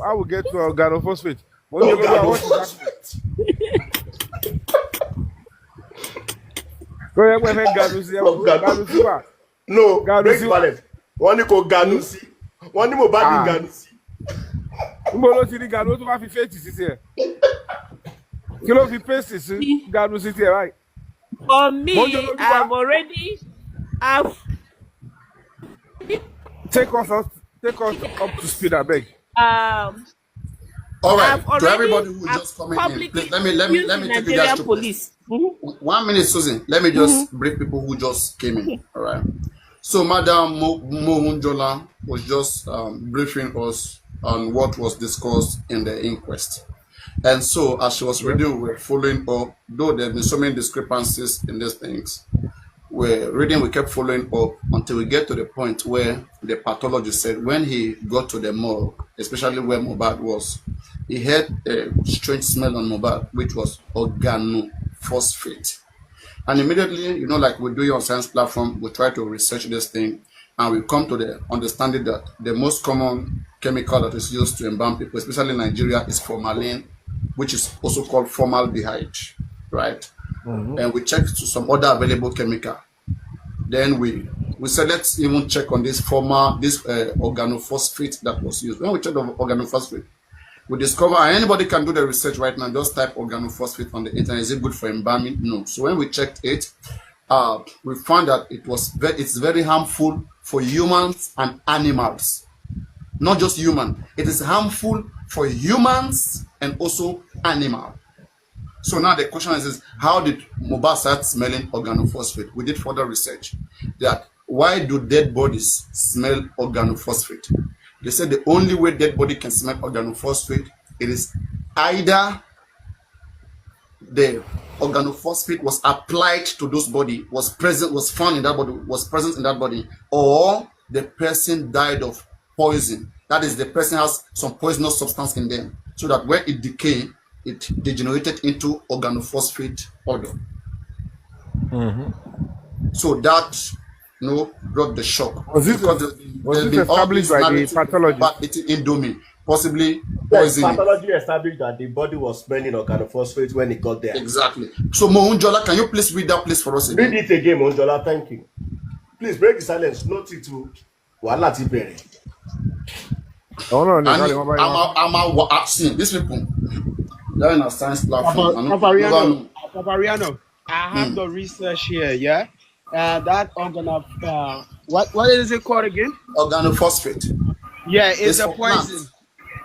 how we get to organophosphate. What is that? No, break balance. Wọ́n ní kò ganu sí. Wọ́n ní Mohbad ní ganu sí. Mo ló ti ní ganu tó bá fi fèsì sí tiẹ̀. Kí ló fi fèsì sí ganu sí tiẹ̀ báyìí? For me, I've take us up to speed, I beg. All right, to everybody who just coming in, please, let me take you guys to police. 1 minute, Susan. Let me just brief people who just came in. All right. So, Madam Mohunjola was just briefing us on what was discussed in the inquest. And so, as she was reading, we were following up, though there have been so many discrepancies in these things. We kept following up until we get to the point where the pathologist said when he got to the morgue, especially where Mohbad was, he had a strange smell on Mohbad, which was organophosphate. And immediately, like we do on science platform, we try to research this thing, and we come to the understanding that the most common chemical that is used to embalm people, especially in Nigeria, is formalin, which is also called formaldehyde, right? And we checked to some other available chemical. Then we said, let's even check on this organophosphate that was used. When we checked on organophosphate, we discover, and anybody can do the research right now, just type organophosphate on the internet. Is it good for embalming? No. So when we checked it, we found that it's very harmful for humans and animals. Not just human. It is harmful for humans and also animals. So now the question is how did Mohbad start smelling organophosphate? We did further research that why do dead bodies smell organophosphate? They said the only way dead body can smell organophosphate, it is either the organophosphate was applied to those body, was found in that body, was present in that body, or the person died of poison. That is, the person has some poisonous substance in them, so that when it decayed, it degenerated into organophosphate odor. So that brought the shock. Was this established by the pathologist? Indomie, possibly poison. The pathology established that the body was smelling organophosphate when it got there. Exactly. So Mohunjola, can you please read that place for us again? Read it again, Mohunjola. Thank you. Please break the silence. Note it to Wala Tibere. Oh no, I'm asking these people. They're in a science platform. Papariano, I have the research here, yeah? That what is it called again? Organophosphate. Yeah, it's a poison. Plants.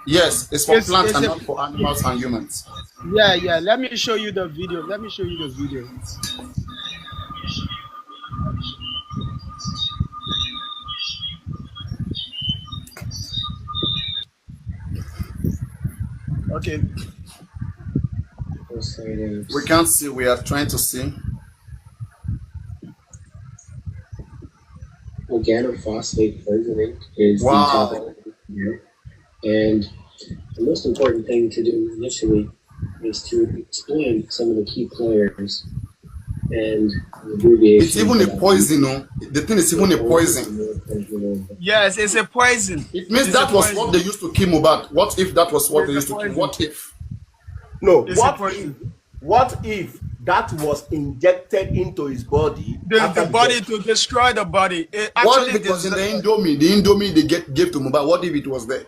Yes, it's for plants and not for animals and humans. Yeah. Let me show you the video. Okay. We can't see. We are trying to see. Organophosphate poisoning is the topic here. And the most important thing to do initially is to explain some of the key players and it's even a poison, no? The thing is even a poison. Yes, it's a poison. It means that was what they used to kill Mohbad. What if that was what they used to kill? What if? No, what if that was injected into his body? The body to destroy the body. What if it was in the Indomie they gave to Mohbad? What if it was there?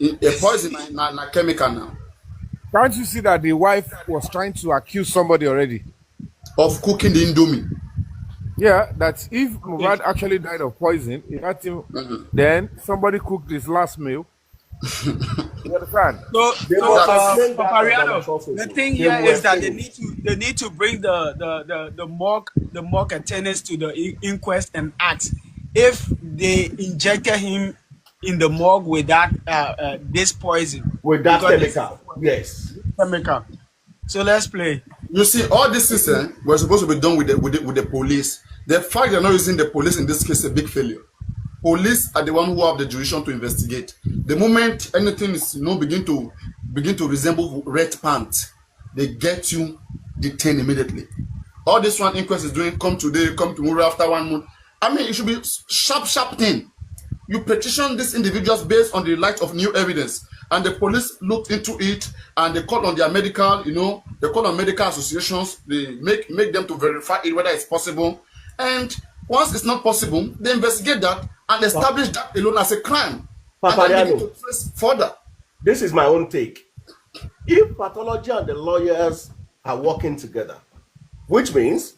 A poison, a chemical now. Can't you see that the wife was trying to accuse somebody already? Of cooking the Indomie. Yeah, that if Mohbad actually died of poison, then somebody cooked his last meal. You understand? So Papariano, the thing here is that they need to bring the mock attendants to the inquest and ask if they injected him in the morgue with that this poison. With that chemical. Yes. Chemical. So let's play. You see, all this system was supposed to be done with the police. The fact they're not using the police in this case is a big failure. Police are the one who have the jurisdiction to investigate. The moment anything is begin to begin to resemble red pants, they get you detained immediately. All this one inquest is doing, come today, come tomorrow, after 1 month. I mean, it should be sharp thing. You petition these individuals based on the light of new evidence, and the police looked into it, and they call on their medical, they call on medical associations, they make them to verify it, whether it's possible. And once it's not possible, they investigate that and establish that alone as a crime. And then begin to trace further. This is my own take. If pathology and the lawyers are working together, which means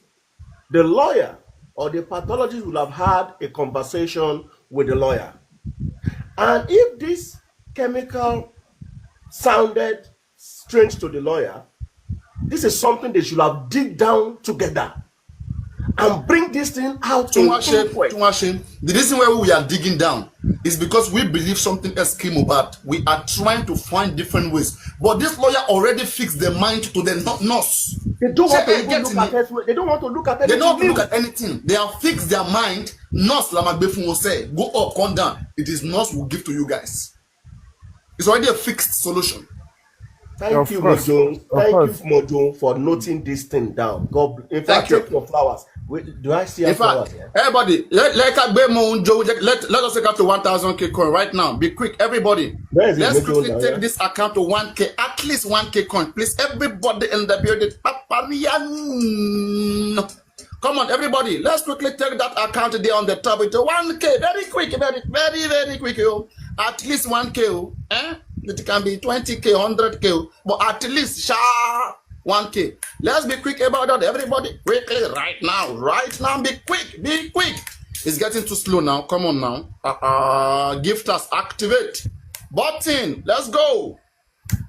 the lawyer or the pathologist will have had a conversation with the lawyer. And if this chemical sounded strange to the lawyer, this is something they should have dig down together and bring this thing out to The reason why we are digging down is because we believe something else came about. We are trying to find different ways. But this lawyer already fixed their mind to the nurse. They don't want to even look at it. They don't want to look at anything. They don't want to look at anything. They have fixed their mind. Nurse Lamagbefu will say, go up, come down. It is nurse will give to you guys. It's already a fixed solution. Thank you, Mojo. Thank you, Mojo, for noting this thing down. God, in fact, take your flowers. Wait, do I see your flowers here? Everybody, let us take out to 1,000K coin right now. Be quick, everybody. Let's quickly take this account to 1K, at least 1K coin. Please, everybody in the building. Come on, everybody. Let's quickly take that account there on the top into 1K. Very quick, very quick. At least 1K. It can be 20K, 100K, but at least 1K. Let's be quick about that, everybody. Quickly, right now. Be quick. It's getting too slow now. Come on now. Gifters, activate button. Let's go.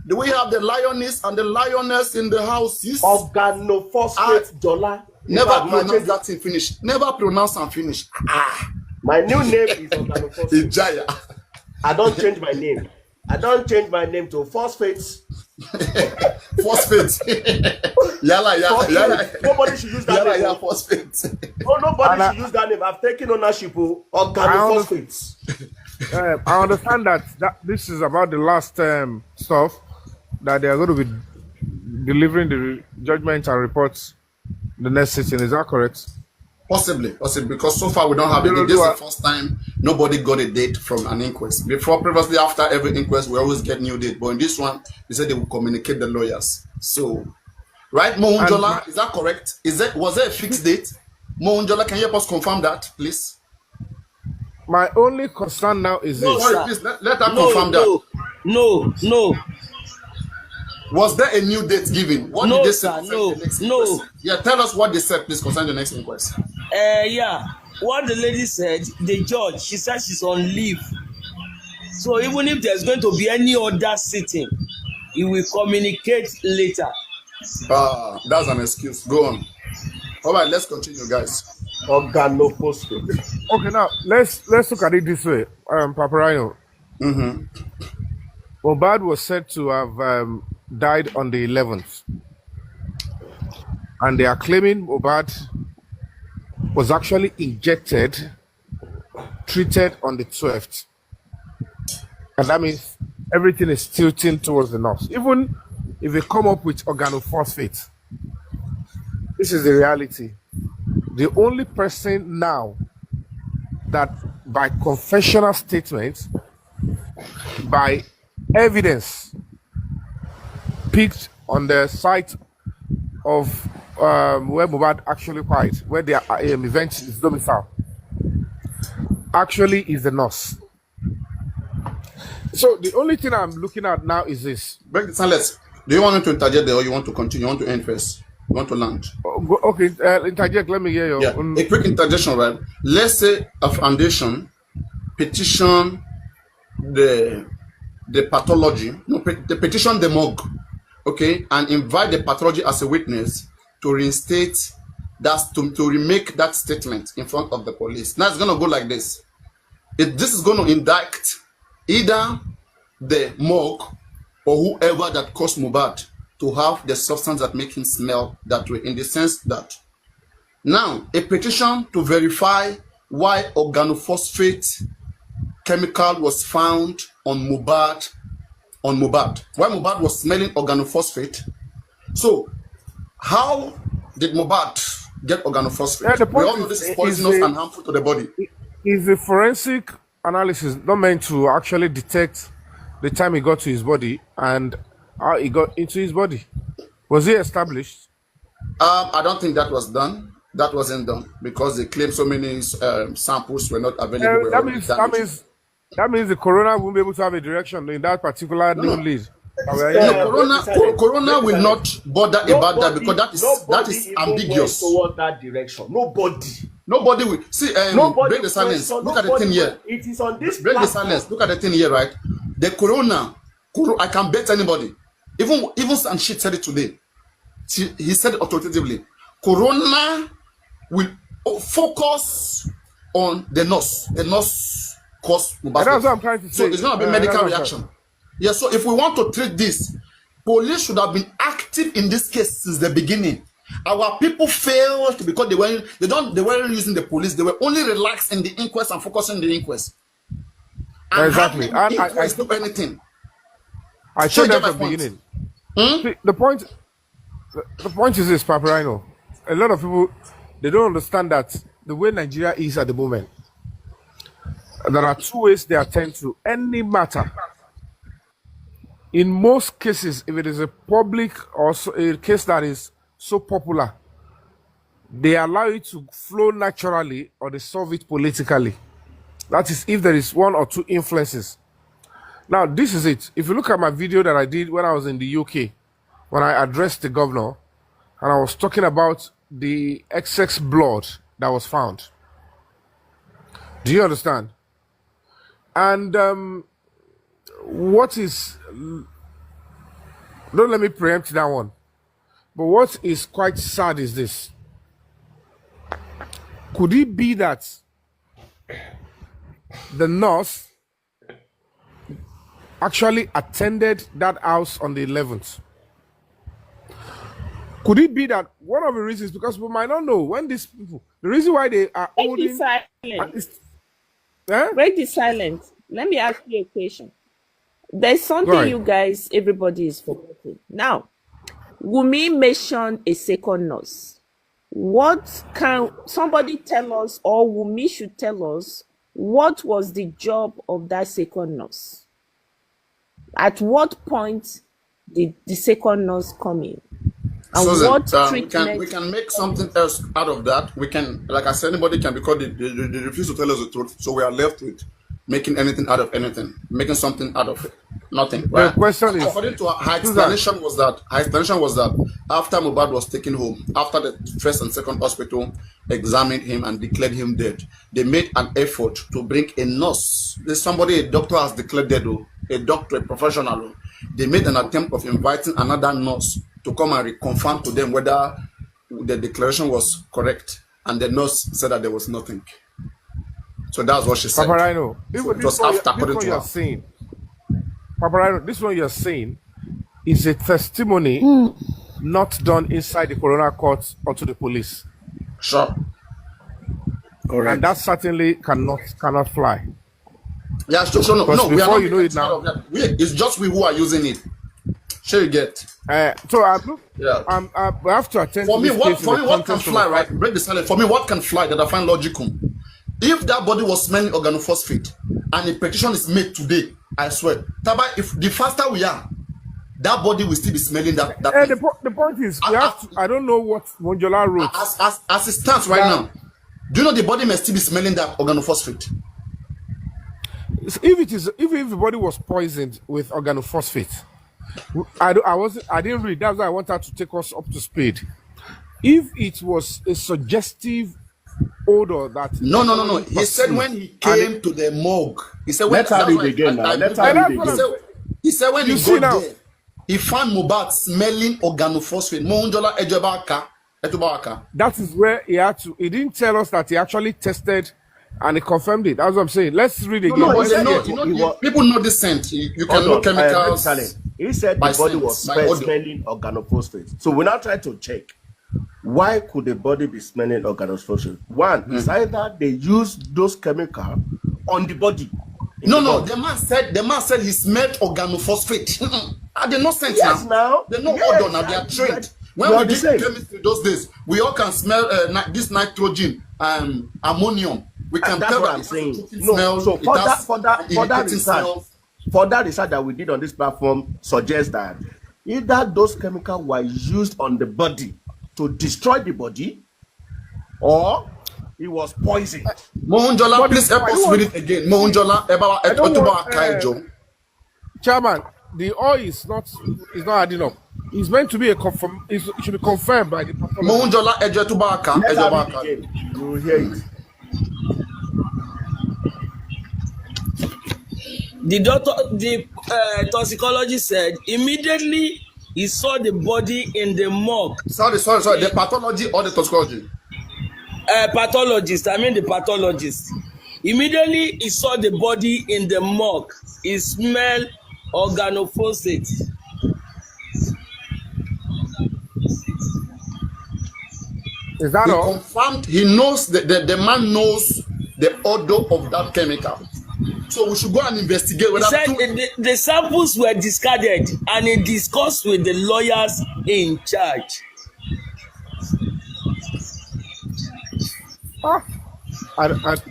Do we have the lioness and the lioness in the house? Yes. Organophosphate dollar. Never pronounce that thing finish. Never pronounce and finish. My new name is Organophosphate. Ijaya. I don't change my name. I don't change my name to phosphates. Phosphates. Yala. Nobody should use that name. Phosphates. Oh, nobody should use that name. I've taken ownership of organophosphates. I understand that this is about the last stuff that they are going to be delivering the judgment and reports the next sitting. Is that correct? Possibly, because so far we don't have it. This is the first time nobody got a date from an inquest. Previously, after every inquest, we always get new date. But in this one, they said they will communicate the lawyers. So, right, Mohunjola, is that correct? Was there a fixed date? Mohunjola, can you help us confirm that, please? My only concern now is this. Sorry, please, let her confirm that. No. Was there a new date given? What did they say? No. Yeah, tell us what they said, please, concerning the next inquest. Yeah. What the lady said, the judge, she said she's on leave. So even if there's going to be any other sitting, he will communicate later. That's an excuse. Go on. All right, let's continue, guys. Organophosphate. Okay, now let's look at it this way, Paparino. Mohbad was said to have died on the 11th, and they are claiming Mohbad was actually injected, treated on the 12th, and that means everything is tilting towards the north. Even if they come up with organophosphate, this is the reality. The only person now that by confessional statements, by evidence picked on the site of where Mohbad actually died, where the event is domicile, actually is the nurse. So the only thing I'm looking at now is this. Break the silence. Do you want to interject there, or you want to continue? You want to end first? You want to land? Okay, interject. Let me hear you. Yeah. A quick interjection, right? Let's say a foundation petition the pathology, the petition the morgue, okay, and invite the pathology as a witness to reinstate that, to remake that statement in front of the police. Now it's going to go like this. This is going to indict either the morgue or whoever that caused Mohbad to have the substance that make him smell that way, in the sense that now a petition to verify why organophosphate chemical was found on Mohbad on Mohbad. Why Mohbad was smelling organophosphate. So, how did Mohbad get organophosphate? The We point all know is, this is poisonous and harmful to the body. Is the forensic analysis not meant to actually detect the time he got to his body and how he got into his body? Was he established? I don't think that was done. That wasn't done because they claim so many samples were not available. That means the Coronal won't be able to have a direction in that particular new lead. Corona will not bother about that because that is ambiguous. Toward that direction. Nobody will see. Break the silence. Look at the thing here. It is on this. Break the silence. Look at the thing here, right? The Corona. I can bet anybody. Even Sanshit said it today. He said it authoritatively. Corona will focus on the nurse. The nurse caused Mohbad. That's what I'm trying to say. So it's not a medical reaction. Yeah, so if we want to treat this, police should have been active in this case since the beginning. Our people failed because they weren't using the police. They were only relaxed in the inquest and focusing on the inquest. And exactly. And I do anything. I said that at the beginning. See, the point is this, Paparino. A lot of people, they don't understand that the way Nigeria is at the moment, there are two ways they attend to any matter. In most cases, if it is a public or a case that is so popular, they allow it to flow naturally or they solve it politically. That is if there is one or two influences. Now, this is it. If you look at my video that I did when I was in the UK, when I addressed the governor, and I was talking about the excess blood that was found. Do you understand? And what is... Don't let me preempt that one. But what is quite sad is this. Could it be that the nurse actually attended that house on the 11th? Could it be that one of the reasons, because we might not know when these people, the reason why they are holding... Break the silence. Let me ask you a question. There's something you guys, everybody is forgetting. Now, Wumi mentioned a second nurse. What can somebody tell us, or Wumi should tell us, what was the job of that second nurse? At what point did the second nurse come in? And Susan, what treatment? we can make something else out of that. We can, like I said, anybody can, because they refuse to tell us the truth. So we are left with making anything out of anything, making something out of nothing. Right? The question is, according to her explanation was that after Mohbad was taken home, after the first and second hospital examined him and declared him dead, they made an effort to bring a nurse. There's somebody, a doctor has declared dead, a doctor, a professional. They made an attempt of inviting another nurse to come and reconfirm to them whether the declaration was correct, and the nurse said that there was nothing. So that's what she said. Paparino, this one you're saying is a testimony not done inside the Coronal court or to the police. Sure. Correct. And that certainly cannot fly. Yeah, sure. No, we are not, you know it now. It's just we who are using it. Sure, you get. So I have to attend. For me, to what can fly, right? Break the silence. For me, what can fly that I find logical? If that body was smelling organophosphate and a petition is made today, I swear, Taba, if the faster we are, that body will still be smelling that. The point is, I don't know what Monjola wrote. As it stands right now, do you know the body may still be smelling that organophosphate? If the body was poisoned with organophosphate, I didn't read. That's why I wanted to take us up to speed. If it was a suggestive odor that no. He said when he came to the morgue, he said when he said when he got there, he found Mohbad smelling organophosphate. That is where he didn't tell us that he actually tested and he confirmed it. That's what I'm saying. Let's read again. People know this scent. You can know chemicals. He said the body was smelling organophosphate. So we're now trying to check. Why could the body be smelling organophosphate? One is either they use those chemicals on the body No, the man said he smelled organophosphate. Are they not sent now? They're not order now, they are trained. When we did chemistry those days, we all can smell this nitrogen, ammonium. We can That's tell what that I'm saying. smell, So for that research that we did on this platform suggests that either those chemicals were used on the body to destroy the body, or it was poisoned. Mohunjola, please help us with it again. Mohunjola, Chairman, the oil is not adding up. It's meant to be it should be confirmed by the Mohunjola, You will hear it. The toxicologist said immediately he saw the body in the morgue. Sorry. The pathology or the toxicology? Pathologist. I mean the pathologist. Immediately he saw the body in the morgue. He smelled organophosphate. Is that all? Confirmed. He knows the man knows the odor of that chemical. So we should go and investigate whether. He said the samples were discarded and he discussed with the lawyers in charge.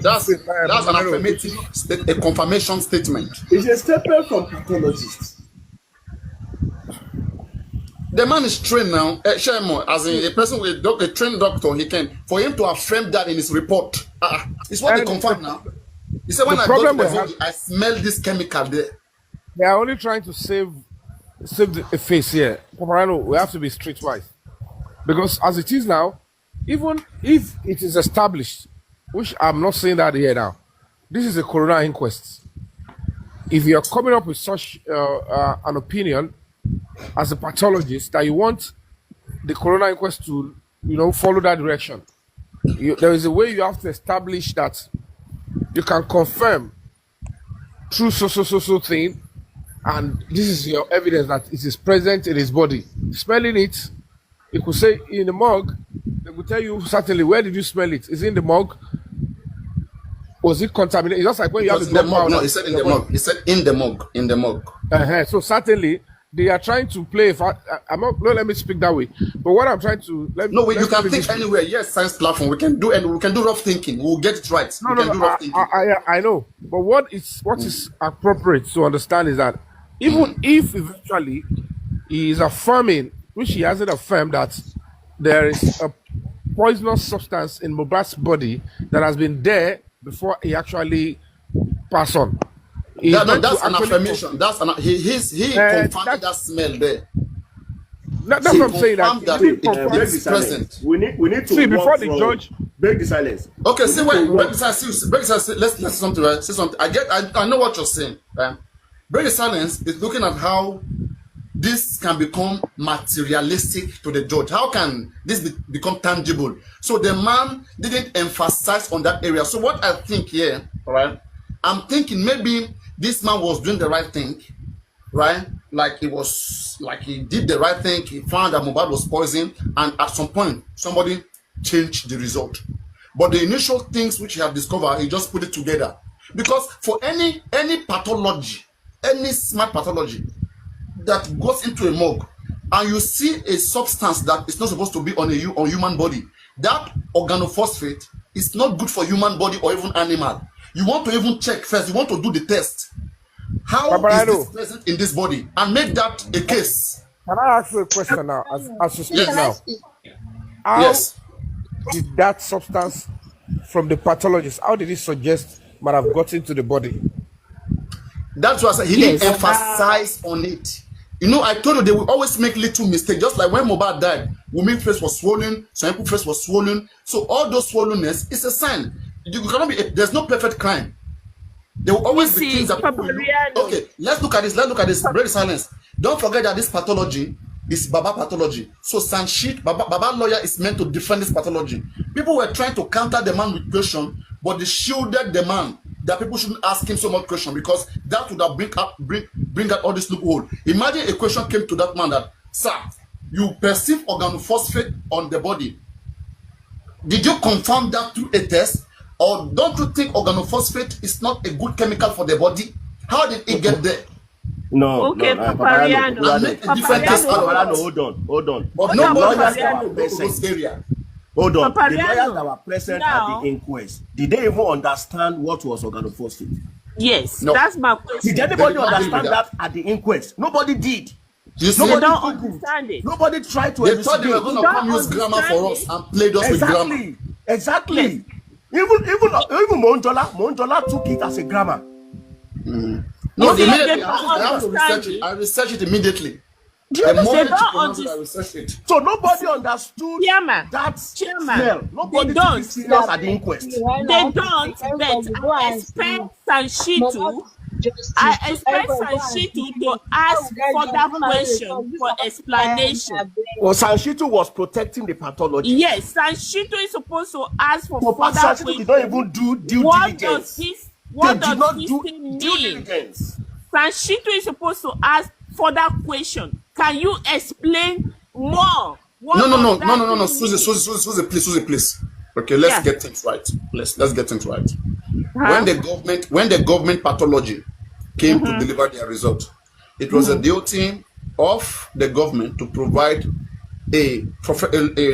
That's an affirmative a confirmation statement. It's a statement from pathologists. The man is trained now, as in a person with a trained doctor. He can, for him to affirm that in his report. It's what they confirm now. He said when I go to the body, I smell this chemical there. They are only trying to save the face here. Coronal, we have to be streetwise, because as it is now, even if it is established, which I'm not saying that here now, this is a Coronal inquest. If you are coming up with such an opinion as a pathologist that you want the Coronal inquest to, follow that direction, there is a way you have to establish that you can confirm through so thing, and this is your evidence that it is present in his body. Smelling it, you could say in the morgue, they will tell you certainly where did you smell it? Is it in the morgue? Was it contaminated? It's just like when you have to drop out. No, he said in the morgue. He said in the morgue. In the morgue. So certainly they are trying to play. I'm not. No, let me speak that way. But what I'm trying to you can think anywhere. Yes, science platform. We can do rough thinking. We'll get it right. I know. But what is appropriate to understand is that even if eventually he is affirming, which he hasn't affirmed, that there is a poisonous substance in Mohbad's body that has been there before he actually passed on. That's an affirmation. He confirmed that smell there. That's what I'm saying. It's present. We need to see before the judge break the silence. Okay, see wait. Break the silence. Let's say something. Right? Say something. I know what you're saying. Right? Break the silence is looking at how this can become materialistic to the judge. How can this become tangible? So the man didn't emphasize on that area. So what I think here, right? I'm thinking maybe this man was doing the right thing, right? Like he did the right thing. He found that Mohbad was poisoned, and at some point somebody changed the result. But the initial things which he had discovered, he just put it together. Because for any pathology, any smart pathology that goes into a morgue, and you see a substance that is not supposed to be on human body, that organophosphate is not good for human body or even animal. You want to even check first. You want to do the test. How is this present in this body, and make that a case? Can I ask you a question now? As you speak now, how did that substance from the pathologist? How did it suggest might have got into the body? That's what I said. He didn't emphasize on it. I told you they will always make little mistakes. Just like when Mohbad died, women's face was swollen, some people's face was swollen. So all those swollenness is a sign. You cannot be. There's no perfect crime. There will always be things that people do. Okay, let's look at this. Break silence. Don't forget that this pathology is Baba pathology. So Sanshit, Baba lawyer is meant to defend this pathology. People were trying to counter the man with question, but they shielded the man that people shouldn't ask him so much question, because that would have bring out all this loophole. Imagine a question came to that man that, sir, you perceive organophosphate on the body. Did you confirm that through a test? Or don't you think organophosphate is not a good chemical for the body? How did it get there? No, Okay, no, Papariano. Hold on. But nobody has come to this area. Hold on. Papariano. The lawyers that were present Now, at the inquest, did they even understand what was organophosphate? yes, No. that's my question. Did anybody They did not understand do that at the inquest? Nobody did. You see, They Nobody don't Googled. understand it. Nobody tried to they thought they were investigate. going to come use grammar for us and played us with grammar. Exactly. Even Monjola took it as a grammar. No, You see, immediately they I don't have to research understand it. I researched it immediately. Do you The understand? moment They you don't pronounce it, I understand. researched it. So nobody understood Chairman, that Chairman, smell. Nobody they took don't. it serious at the inquest. They don't, but I expect Sanshitu, I expect Sanshitu to ask further questions for explanation. Well, Sanshitu was protecting the pathology. Yes, Sanshitu is supposed to ask for So further Sanshitu did not questions. even do due What diligence. does this? What They did does not this do thing due mean? diligence. Sanshitu is supposed to ask further question. Can you explain more? What No, does that thing mean? Susie, please. Okay, let's Yeah. get things right. Let's get things right. Huh? When the government pathology came to deliver their result, it was a duty of the government to provide a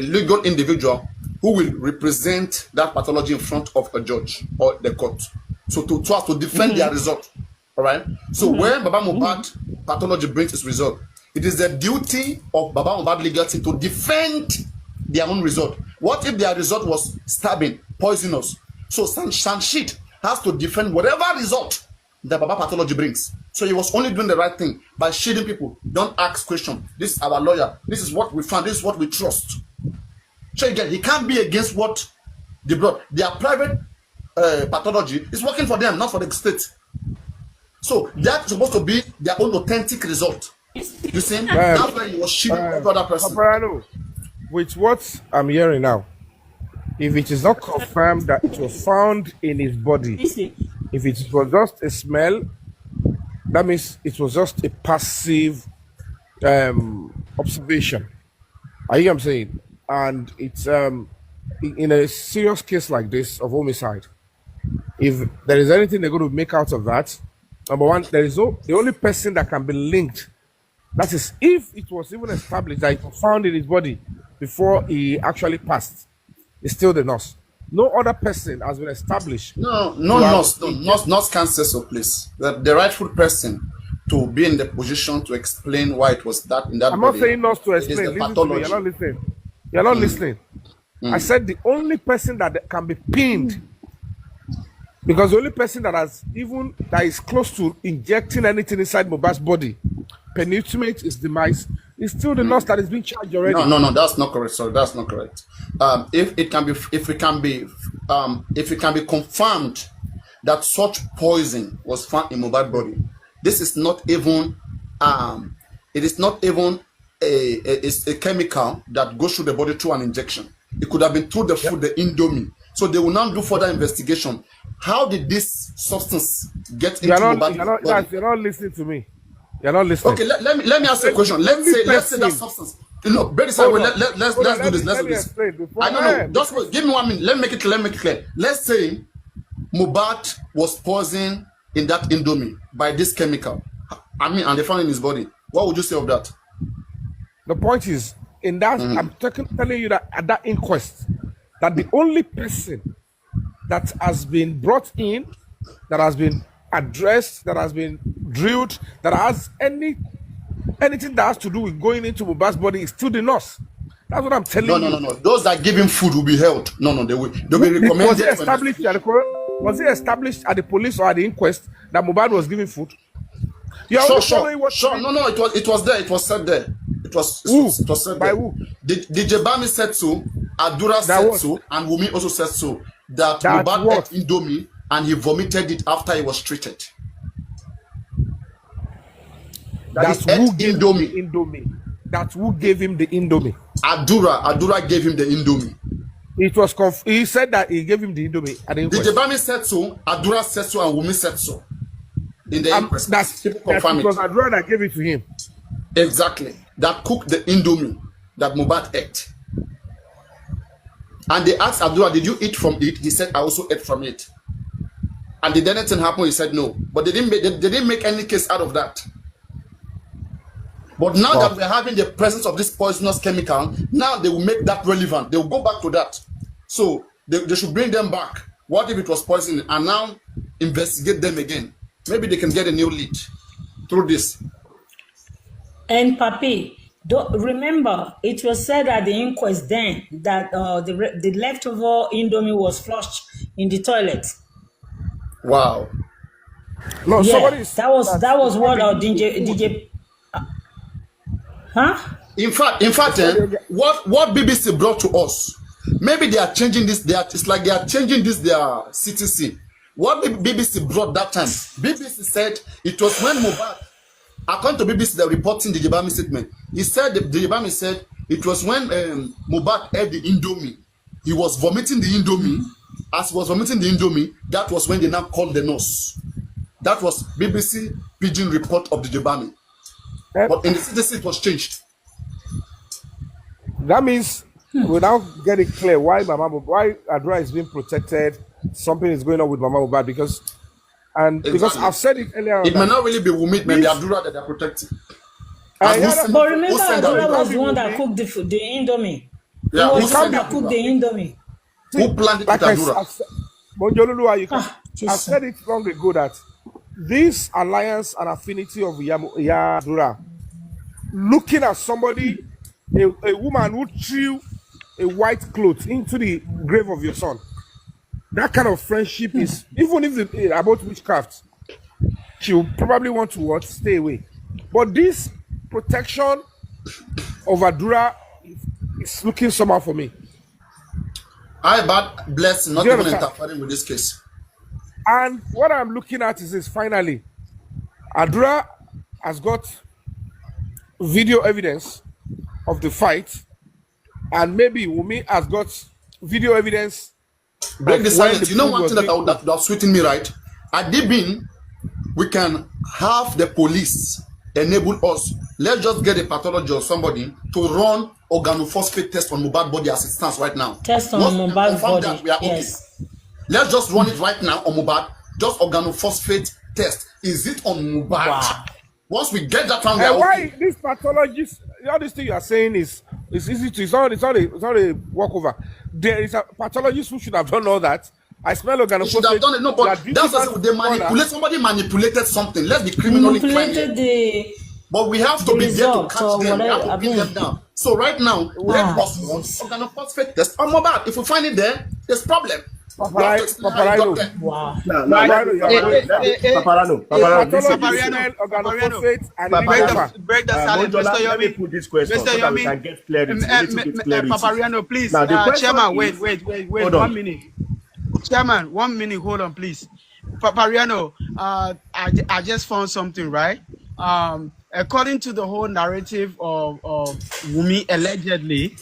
legal individual who will represent that pathology in front of a judge or the court. So to defend their result. All right. So when Baba Mohbad pathology brings its result, it is the duty of Baba Mohbad legal team to defend their own result. What if their result was stabbing, poisonous? So Sanshit has to defend whatever result that Baba pathology brings. So he was only doing the right thing by shielding people. Don't ask questions. This is our lawyer. This is what we found. This is what we trust. So again, he can't be against what they brought. Their private pathology is working for them, not for the state. So that's supposed to be their own authentic result. You see? That's why he was shielding every other person. Paparano, with what I'm hearing now, if it is not confirmed that it was found in his body, Listen, if it was just a smell, that means it was just a passive observation. Are you get what I'm saying? And it's in a serious case like this of homicide, if there is anything they're going to make out of that, number one, the only person that can be linked, that is if it was even established that it was found in his body before he actually passed, is still the nurse. No other person has been established. No, nurse can't say so, please. The rightful person to be in the position to explain why it was that in that I'm body. not saying nurse to It is explain. the Listen to me. pathology. You're not listening. You're not listening. I said the only person that can be pinned, because the only person that is close to injecting anything inside Mohbad's body, penultimate is demise, is still the nurse that is being charged already. No, that's not correct. Sorry, that's not correct. If it can be confirmed that such poison was found in Mohbad's body, this is not even it is not even a chemical that goes through the body through an injection. It could have been through the food, the Indomie. So they will now do further investigation. How did this substance get into Mohbad's body? You're not listening to me. You're not listening. Okay, let me ask you a question. Let's say that substance. Let's do this. Let's do this. I don't know. Just give me 1 minute. Let me make it clear. Let's say Mohbad was poisoned in that Indomie by this chemical. And they found it in his body. What would you say of that? The point is, in that, I'm telling you that at that inquest, that the only person that has been brought in, that has been addressed, that has been drilled, that has anything that has to do with going into Mohbad's body is still the nurse. That's what I'm telling you. No. Those that give him food will be held. No, they'll be recommended. Was it established at the police or at the inquest that Mohbad was giving food? Sure. No, it was there. It was said there. It was said by there. who? DJ Bami said so, Adura said so, and Wumi also said so. That Mohbad ate Indomie and he vomited it after he was treated. That's who gave him the Indomie. That's who gave him the Indomie. Adura gave him the Indomie. It was he said that he gave him the Indomie at the inquest. DJ Bami said so, Adura said so, and Wumi said so. In the inquest. That's because Adura that gave it to him. Exactly. That cooked the Indomie that Mohbad ate. And they asked Abdullah, did you eat from it? He said, I also ate from it. And did anything happen? He said no. But they didn't make any case out of that. But now that we're having the presence of this poisonous chemical, now they will make that relevant. They will go back to that. So they should bring them back. What if it was poison? And now investigate them again. Maybe they can get a new lead through this. And Papi, remember, it was said at the inquest then that the leftover Indomie was flushed in the toilet. Wow. No, yeah, that was what DJ huh? In fact, what BBC brought to us, maybe they are changing this. It's like they are changing this their CTC. What BBC brought that time? BBC said it was when Mohbad, according to BBC, they're reporting the Jebami statement. He said the Jebami said it was when Mohbad ate the Indomie. He was vomiting the Indomie. As he was vomiting the Indomie, that was when they now called the nurse. That was BBC Pidgin report of the Jebami. But in the CTC, it was changed. That means without getting clear why Adura is being protected, something is going on with Mama Mohbad because I've said it earlier. It may not really be Wunmi, maybe Adura that they're protecting. But remember, Adura was the one that cooked the Indomie. Yeah, he was the one that cooked the Indomie. Who planted like Adura? I've said it long ago that this alliance and affinity of Adura, looking at somebody, a woman who threw a white cloth into the grave of your son, that kind of friendship is, even if it's about witchcraft, she will probably want to stay away. But this protection of Adura is looking somehow for me. I bad bless not even interfering with this case. And what I'm looking at is this: finally, Adura has got video evidence of the fight, and maybe Wunmi has got video evidence. Break the silence. You know one thing that was sweeting me, right? At Dibin, we can have the police enable us. Let's just get a pathologist or somebody to run organophosphate test on Mohbad body as it stands right now. Test on Mohbad body. We are yes. Okay. Let's just run it right now on Mohbad. Just organophosphate test. Is it on Mohbad? Wow. Once we get that one, why this pathologist? All this thing you are saying is easy to. It's not a walkover. There is a pathologist who should have done all that. I smell organophosphate. Should have done it. No, but that's what they manipulate. Somebody manipulated something. Let's be criminally crime. But we have to be there to catch them. We have to pin them down. So right now, let us run organophosphate test on Mohbad. If we find it there, there's problem. Paparano. Wow. Paparano. Break the silence. Mr. Yomi, put this question so that we can get clarity. Paparano, please. Now, Chairman, wait. 1 minute. Chairman, 1 minute. Hold on, please. Paparano, I just found something, right? According to the whole narrative of Wunmi, allegedly,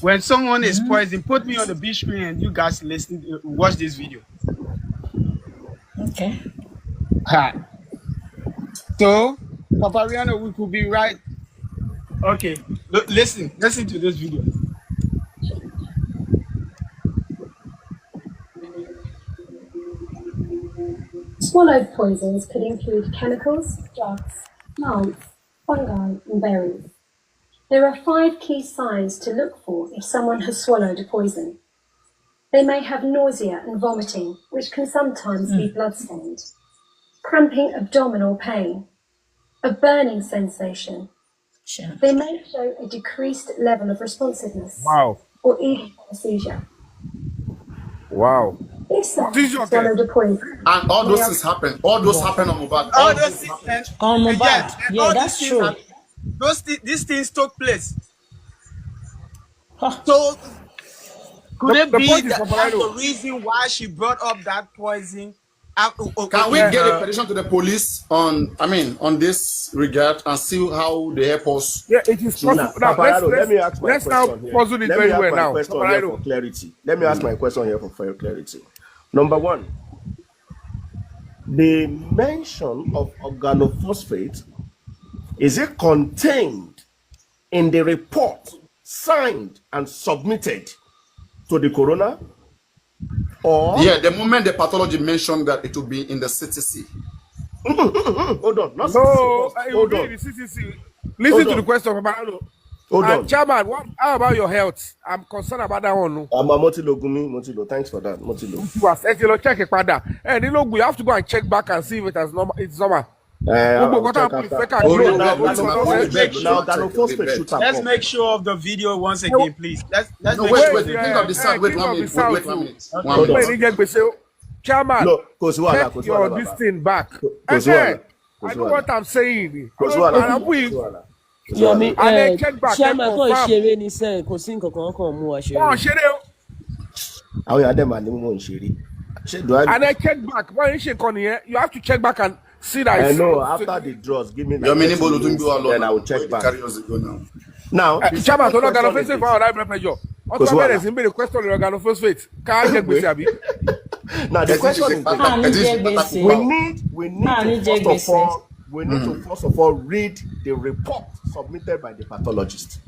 when someone is poisoned, put me on the big screen and you guys watch this video. Okay. So, Papariano, we could be right. Okay, listen to this video. Swallowed poisons could include chemicals, drugs, plants, fungi, and berries. There are 5 key signs to look for if someone has swallowed a poison. They may have nausea and vomiting, which can sometimes be blood-stained, cramping abdominal pain, a burning sensation. Sure. They may show a decreased level of responsiveness. Wow. Or even a seizure. Wow. If someone swallowed a poison. And all those things happen. All those happen on Mohbad. All those things on Mohbad. Yeah, that's true. These things took place. So could it be that's the reason why she brought up that poison? Can we get a petition to the police on this regard and see how they help us? Yeah, it is possible. Let me ask my question here. Puzzle it very well now. For clarity. Let me ask my question here for clarity. Number 1, the mention of organophosphate, is it contained in the report signed and submitted to the coroner? Or Yeah, the moment the pathology mentioned that it will be in the CTC. Hold on, not No, CTC. it will Hold be on. in the CCC. Listen to the question, Papa. Hold on. Chairman, how about your health? I'm concerned about that one. No. Motilo Gumi, Motilo, thanks for that. Motilo. Check it, Pada. And you know, we have to go and check back and see if it has normal. It's normal. Let's make sure of the video once again, please. Let's wait. Think of the sound. Wait 1 minute. Wait 1 minute. Chairman, no, take your this thing back. I know what I'm saying. Yomi, check back. Chairman, kò ṣeré ní sẹ́yìn, kò sí nǹkan kan kan mú wa ṣeré. Àwọn èèyàn dẹ̀ máa ní mò ń ṣeré. And I check back. When you have to check back and see that. I know after the draws, give me that. Then I will check back. Now, Chairman, so not gonna face for our high blood pressure. What is the question you're gonna face? Can't check with Abi. Now the question is, we need to first of all read the report submitted by the pathologist.